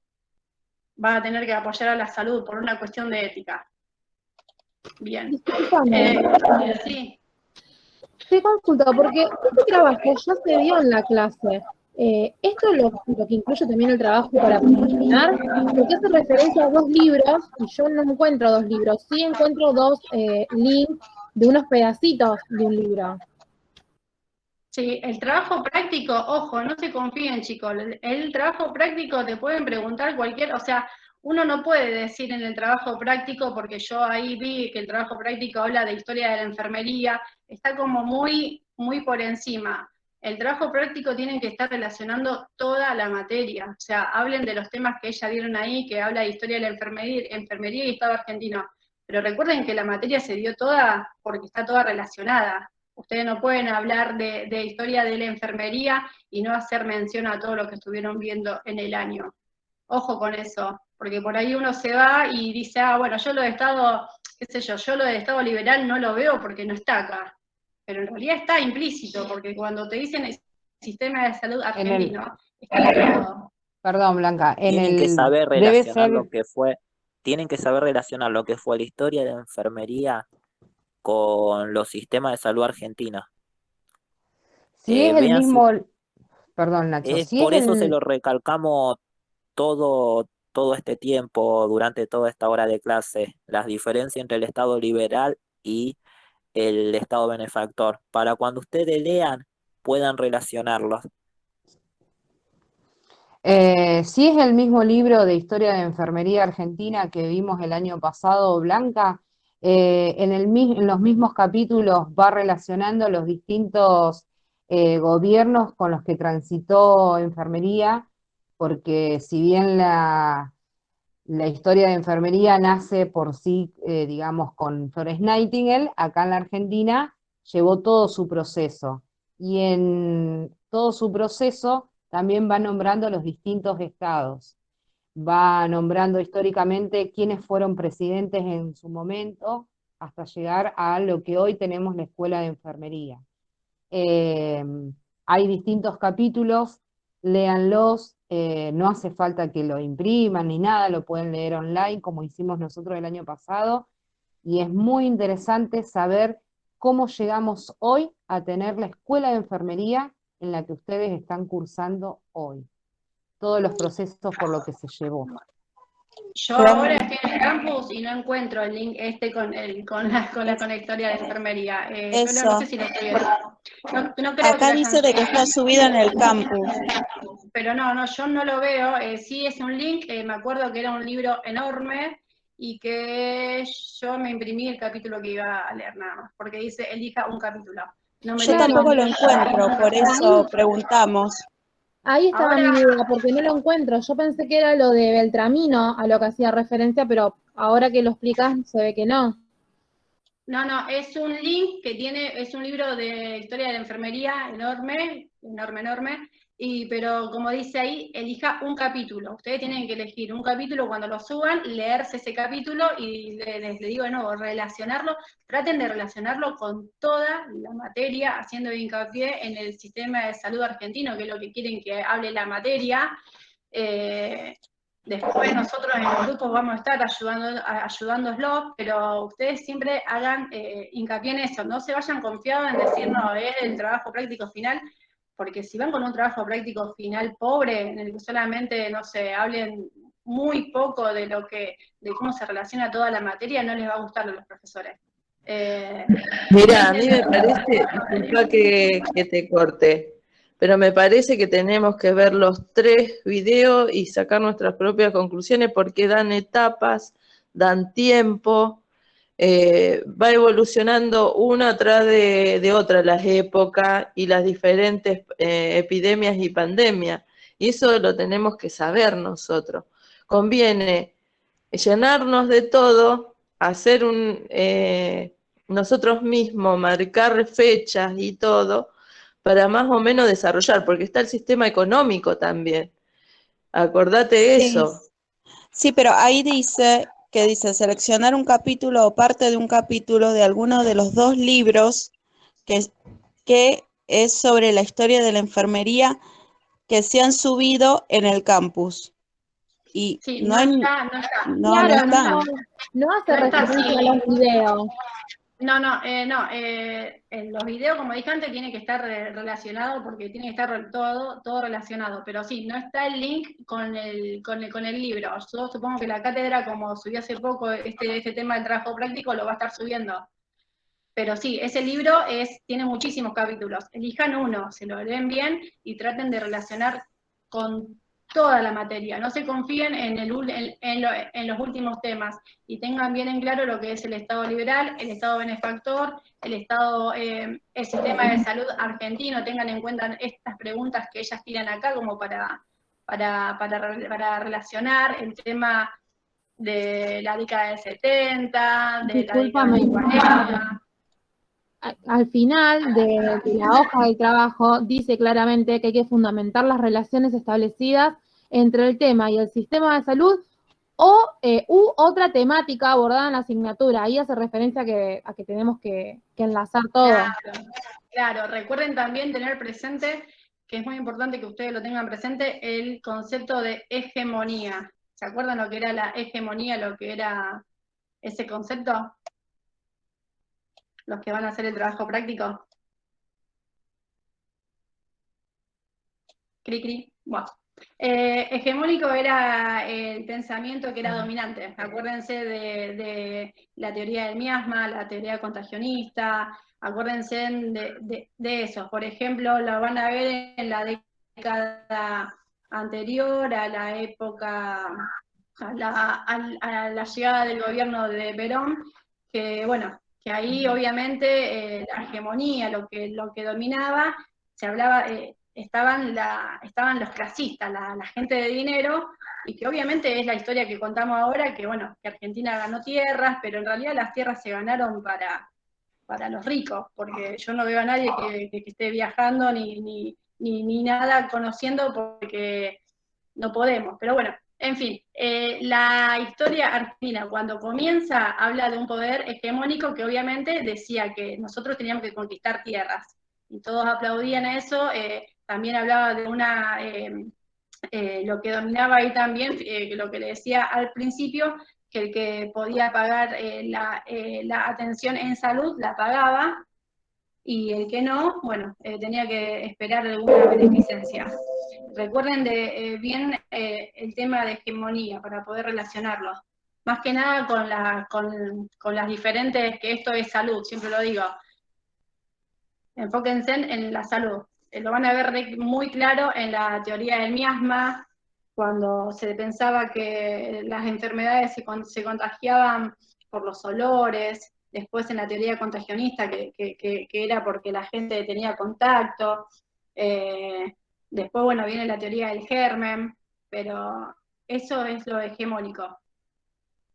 va a tener que apoyar a la salud por una cuestión de ética. Bien. Sí. Te consulto, porque este trabajo ya se vio en la clase. ¿Esto es lo que incluye también el trabajo para promocionar? Porque hace referencia a 2 libros, y yo no encuentro 2 libros, sí encuentro 2 links de unos pedacitos de un libro. Sí, el trabajo práctico, ojo, no se confíen, chicos, el trabajo práctico te pueden preguntar o sea, uno no puede decir en el trabajo práctico, porque yo ahí vi que el trabajo práctico habla de historia de la enfermería, está como muy, muy por encima. El trabajo práctico tienen que estar relacionando toda la materia, o sea, hablen de los temas que ella dieron ahí, que habla de historia de la enfermería y Estado argentino, pero recuerden que la materia se dio toda porque está toda relacionada. Ustedes no pueden hablar de historia de la enfermería y no hacer mención a todo lo que estuvieron viendo en el año. Ojo con eso, porque por ahí uno se va y dice, bueno, yo lo de Estado, qué sé yo lo de Estado liberal no lo veo porque no está acá. Pero en realidad está implícito, porque cuando te dicen el sistema de salud argentino, está alineado. Perdón, Blanca, Tienen que saber debe relacionar ser, tienen que saber relacionar lo que fue la historia de la enfermería con los sistemas de salud argentina. si es el Vean mismo, perdón, Nacho, si es por eso se el, lo recalcamos todo este tiempo, durante toda esta hora de clase, las diferencias entre el Estado liberal y el Estado benefactor, para cuando ustedes lean puedan relacionarlos. si es el mismo libro de historia de enfermería argentina que vimos el año pasado, Blanca, en los mismos capítulos va relacionando los distintos gobiernos con los que transitó enfermería, porque si bien la historia de enfermería nace por sí, digamos, con Florence Nightingale, acá en la Argentina llevó todo su proceso. Y en todo su proceso también va nombrando los distintos estados. Va nombrando históricamente quiénes fueron presidentes en su momento, hasta llegar a lo que hoy tenemos la Escuela de Enfermería. Hay distintos capítulos, léanlos, no hace falta que lo impriman ni nada, lo pueden leer online como hicimos nosotros el año pasado, y es muy interesante saber cómo llegamos hoy a tener la Escuela de Enfermería en la que ustedes están cursando hoy. Todos los procesos por lo que se llevó. Yo ahora estoy en el campus y no encuentro el link con la historia de enfermería. Yo no sé si lo estoy viendo. No creo Acá que dice de que está subido en el campus. Pero no, yo no lo veo. Sí es un link, me acuerdo que era un libro enorme y que yo me imprimí el capítulo que iba a leer nada más, porque dice elija un capítulo. No me Yo leí tampoco lo los encuentro, por eso preguntamos. Ahí estaba mi Ahora, duda, porque no lo encuentro. Yo pensé que era lo de Beltramino, a lo que hacía referencia, pero ahora que lo explicas se ve que no. no, es un link que tiene, es un libro de historia de la enfermería enorme, pero como dice ahí, elija un capítulo. Ustedes tienen que elegir un capítulo cuando lo suban, leerse ese capítulo y les digo de nuevo, relacionarlo, traten de relacionarlo con toda la materia, haciendo hincapié en el sistema de salud argentino, que es lo que quieren que hable la materia. Después nosotros en los grupos vamos a estar ayudándolos, pero ustedes siempre hagan hincapié en eso, no se vayan confiados en decir, no, es el trabajo práctico final, porque si van con un trabajo práctico final pobre, en el que solamente, no sé, hablen muy poco de cómo se relaciona toda la materia, no les va a gustar a los profesores. Mira, a mí me parece, disculpa que te corte, pero me parece que tenemos que ver los 3 videos y sacar nuestras propias conclusiones porque dan etapas, dan tiempo, va evolucionando una atrás de otra las épocas y las diferentes epidemias y pandemias. Y eso lo tenemos que saber nosotros. Conviene llenarnos de todo, hacer nosotros mismos, marcar fechas y todo, para más o menos desarrollar, porque está el sistema económico también. Acordate eso. Sí, pero ahí dice seleccionar un capítulo o parte de un capítulo de alguno de los 2 libros que es sobre la historia de la enfermería que se han subido en el campus. Y sí, no hay, está. no Claro, están. no hace No está referencia así. a los videos. En los videos, como dije antes, tiene que estar relacionado porque tiene que estar todo relacionado, pero sí, no está el link con el libro. Yo supongo que la cátedra, como subió hace poco este tema del trabajo práctico, lo va a estar subiendo. Pero sí, ese libro tiene muchísimos capítulos. Elijan uno, se lo leen bien y traten de relacionar con toda la materia. No se confíen en los últimos temas y tengan bien en claro lo que es el Estado liberal, el Estado benefactor, el sistema de salud argentino. Tengan en cuenta estas preguntas que ellas tiran acá como para relacionar el tema de la década del 70, de la década Discúlpame. del 40. Al final de la hoja del trabajo dice claramente que hay que fundamentar las relaciones establecidas entre el tema y el sistema de salud u otra temática abordada en la asignatura. Ahí hace referencia a que tenemos que enlazar todo. Claro, recuerden también tener presente, que es muy importante que ustedes lo tengan presente, el concepto de hegemonía. ¿Se acuerdan lo que era la hegemonía, lo que era ese concepto? Los que van a hacer el trabajo práctico. Bueno. Hegemónico era el pensamiento que era dominante. Acuérdense de la teoría del miasma, la teoría contagionista, acuérdense de eso. Por ejemplo, lo van a ver en la década anterior a la época, a la llegada del gobierno de Perón, que bueno, que ahí obviamente la hegemonía, lo que dominaba, se hablaba, estaban los clasistas, la gente de dinero, y que obviamente es la historia que contamos ahora, que bueno, que Argentina ganó tierras, pero en realidad las tierras se ganaron para los ricos, porque yo no veo a nadie que esté viajando ni nada conociendo, porque no podemos, pero bueno. En fin, la historia argentina cuando comienza habla de un poder hegemónico que obviamente decía que nosotros teníamos que conquistar tierras, y todos aplaudían a eso. También hablaba de lo que dominaba ahí también, lo que le decía al principio, que el que podía pagar la atención en salud la pagaba, y el que no, bueno, tenía que esperar alguna beneficencia. Recuerden bien el tema de hegemonía para poder relacionarlo. Más que nada con las diferentes, que esto es salud, siempre lo digo. Enfóquense en la salud. Lo van a ver muy claro en la teoría del miasma, cuando se pensaba que las enfermedades se contagiaban por los olores, después en la teoría contagionista, que era porque la gente tenía contacto, después, bueno, viene la teoría del germen, pero eso es lo hegemónico.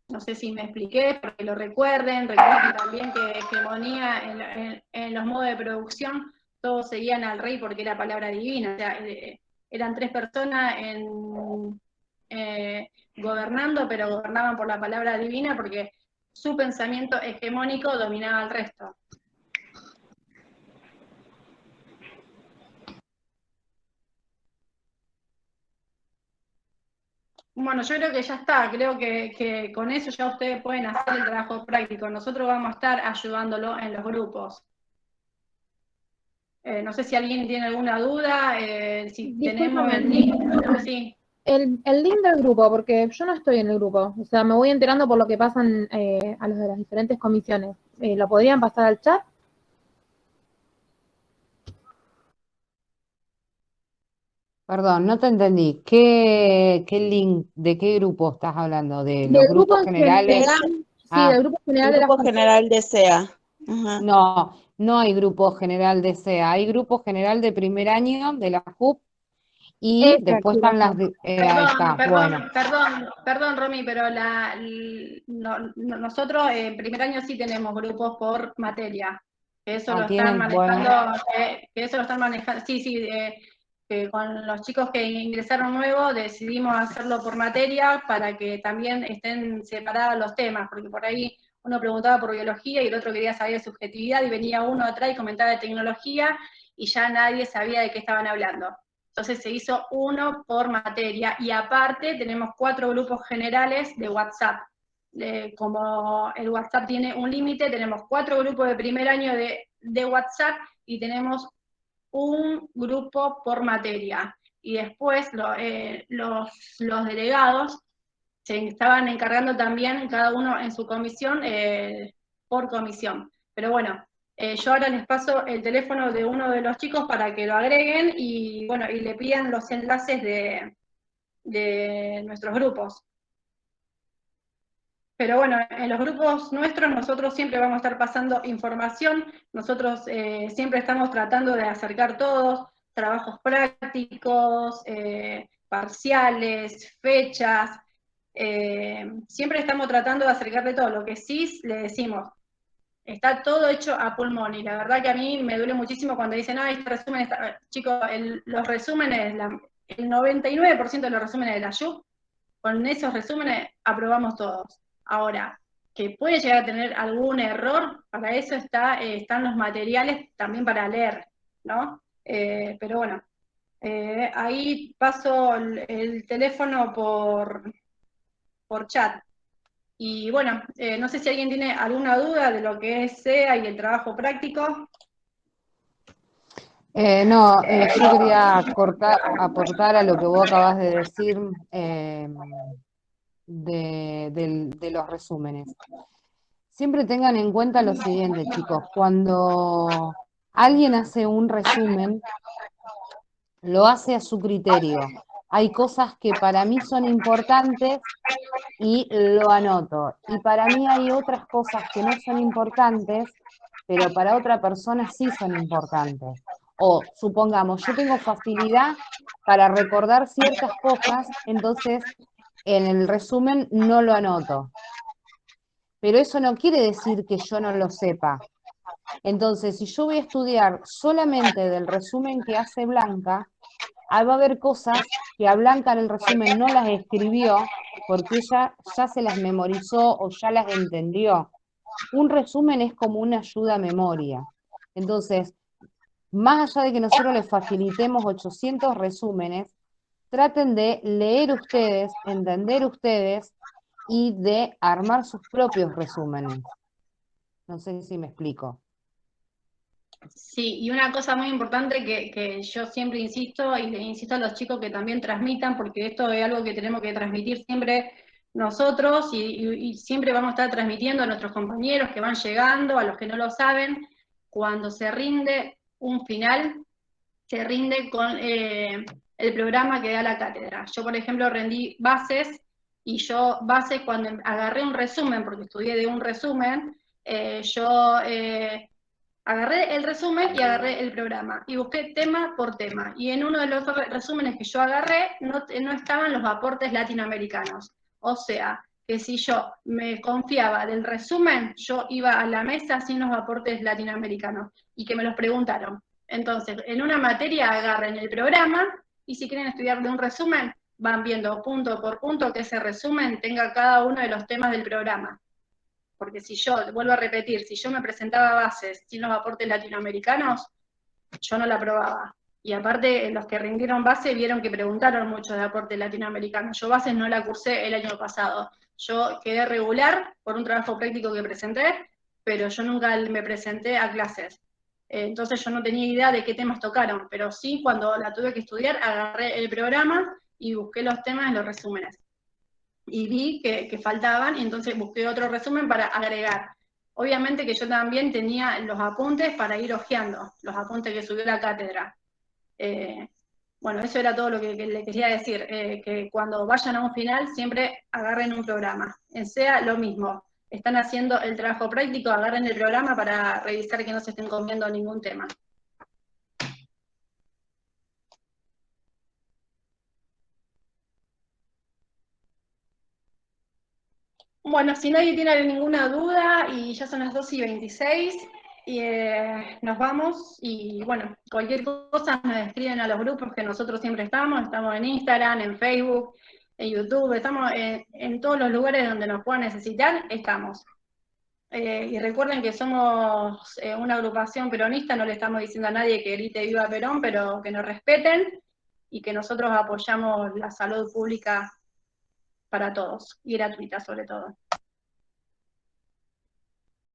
No sé si me expliqué, para que lo recuerden también que hegemonía en los modos de producción, todos seguían al rey porque era palabra divina, o sea, eran 3 personas gobernando, pero gobernaban por la palabra divina porque su pensamiento hegemónico dominaba al resto. Bueno, yo creo que ya está, creo que con eso ya ustedes pueden hacer el trabajo práctico. Nosotros vamos a estar ayudándolo en los grupos. No sé si alguien tiene alguna duda, si tenemos el link. Sí. El link del grupo, porque yo no estoy en el grupo, o sea, me voy enterando por lo que pasan a los de las diferentes comisiones. ¿Lo podrían pasar al chat? Perdón, no te entendí. ¿Qué link, de qué grupo estás hablando? ¿De los Del grupo grupos en generales? general, sí, del grupo general de las Grupo general de SEA. Ajá. No, no hay grupo general de SEA, hay grupo general de primer año de la JUP y después están las de, ahí está, bueno. Perdón, Romy, pero nosotros en primer año sí tenemos grupos por materia, que eso lo están manejando, que eso lo están manejando, sí, que con los chicos que ingresaron nuevo decidimos hacerlo por materia para que también estén separados los temas, porque por ahí uno preguntaba por biología y el otro quería saber de subjetividad y venía uno atrás y comentaba de tecnología y ya nadie sabía de qué estaban hablando. Entonces se hizo uno por materia y aparte tenemos 4 grupos generales de WhatsApp. Como el WhatsApp tiene un límite, tenemos 4 grupos de primer año de WhatsApp y tenemos un grupo por materia. Y después los delegados se estaban encargando también, cada uno en su comisión, por comisión. Pero bueno, yo ahora les paso el teléfono de uno de los chicos para que lo agreguen y bueno, y le pidan los enlaces de nuestros grupos. Pero bueno, en los grupos nuestros nosotros siempre vamos a estar pasando información, nosotros siempre estamos tratando de acercar todos, trabajos prácticos, parciales, fechas, siempre estamos tratando de acercarle todo. Lo que sí le decimos, está todo hecho a pulmón y la verdad que a mí me duele muchísimo cuando dicen, este resumen está... Chicos, los resúmenes, el 99% de los resúmenes de la YUC, con esos resúmenes aprobamos todos. Ahora, que puede llegar a tener algún error, para eso están los materiales también para leer, ¿no? Pero bueno, ahí paso el teléfono por chat. Y bueno, no sé si alguien tiene alguna duda de lo que es SEA y el trabajo práctico. No, yo quería aportar a lo que vos acabas de decir de los resúmenes. Siempre tengan en cuenta lo siguiente, chicos, cuando alguien hace un resumen, lo hace a su criterio. Hay cosas que para mí son importantes y lo anoto. Y para mí hay otras cosas que no son importantes, pero para otra persona sí son importantes. O supongamos, yo tengo facilidad para recordar ciertas cosas, entonces en el resumen no lo anoto. Pero eso no quiere decir que yo no lo sepa. Entonces, si yo voy a estudiar solamente del resumen que hace Blanca, va a haber cosas que a Blanca en el resumen no las escribió porque ella ya se las memorizó o ya las entendió. Un resumen es como una ayuda a memoria. Entonces, más allá de que nosotros les facilitemos 800 resúmenes, traten de leer ustedes, entender ustedes y de armar sus propios resúmenes. No sé si me explico. Sí, y una cosa muy importante que yo siempre insisto, y le insisto a los chicos que también transmitan, porque esto es algo que tenemos que transmitir siempre nosotros, y siempre vamos a estar transmitiendo a nuestros compañeros que van llegando, a los que no lo saben, cuando se rinde un final, se rinde el programa que da la cátedra. Yo, por ejemplo, rendí bases, y yo bases cuando agarré un resumen, porque estudié de un resumen, agarré el resumen y agarré el programa, y busqué tema por tema, y en uno de los resúmenes que yo agarré no estaban los aportes latinoamericanos. O sea, que si yo me confiaba del resumen, yo iba a la mesa sin los aportes latinoamericanos, y que me los preguntaron. Entonces, en una materia agarren el programa, y si quieren estudiar de un resumen, van viendo punto por punto que ese resumen tenga cada uno de los temas del programa. Porque si yo, vuelvo a repetir, si yo me presentaba bases sin los aportes latinoamericanos, yo no la aprobaba. Y aparte, los que rindieron base vieron que preguntaron mucho de aportes latinoamericanos. Yo bases no la cursé el año pasado. Yo quedé regular por un trabajo práctico que presenté, pero yo nunca me presenté a clases. Entonces yo no tenía idea de qué temas tocaron, pero sí, cuando la tuve que estudiar, agarré el programa y busqué los temas en los resúmenes. Y vi que faltaban, y entonces busqué otro resumen para agregar. Obviamente que yo también tenía los apuntes para ir hojeando, los apuntes que subió la cátedra. Bueno, eso era todo lo que le quería decir, que cuando vayan a un final siempre agarren un programa, sea lo mismo. Están haciendo el trabajo práctico, agarren el programa para revisar que no se estén comiendo ningún tema. Bueno, si nadie tiene ninguna duda, y ya son las 2:26, y nos vamos, y bueno, cualquier cosa nos escriben a los grupos que nosotros siempre estamos en Instagram, en Facebook, en YouTube, estamos en todos los lugares donde nos puedan necesitar, estamos. Y recuerden que somos una agrupación peronista, no le estamos diciendo a nadie que grite viva Perón, pero que nos respeten, y que nosotros apoyamos la salud pública para todos, y gratuita sobre todo.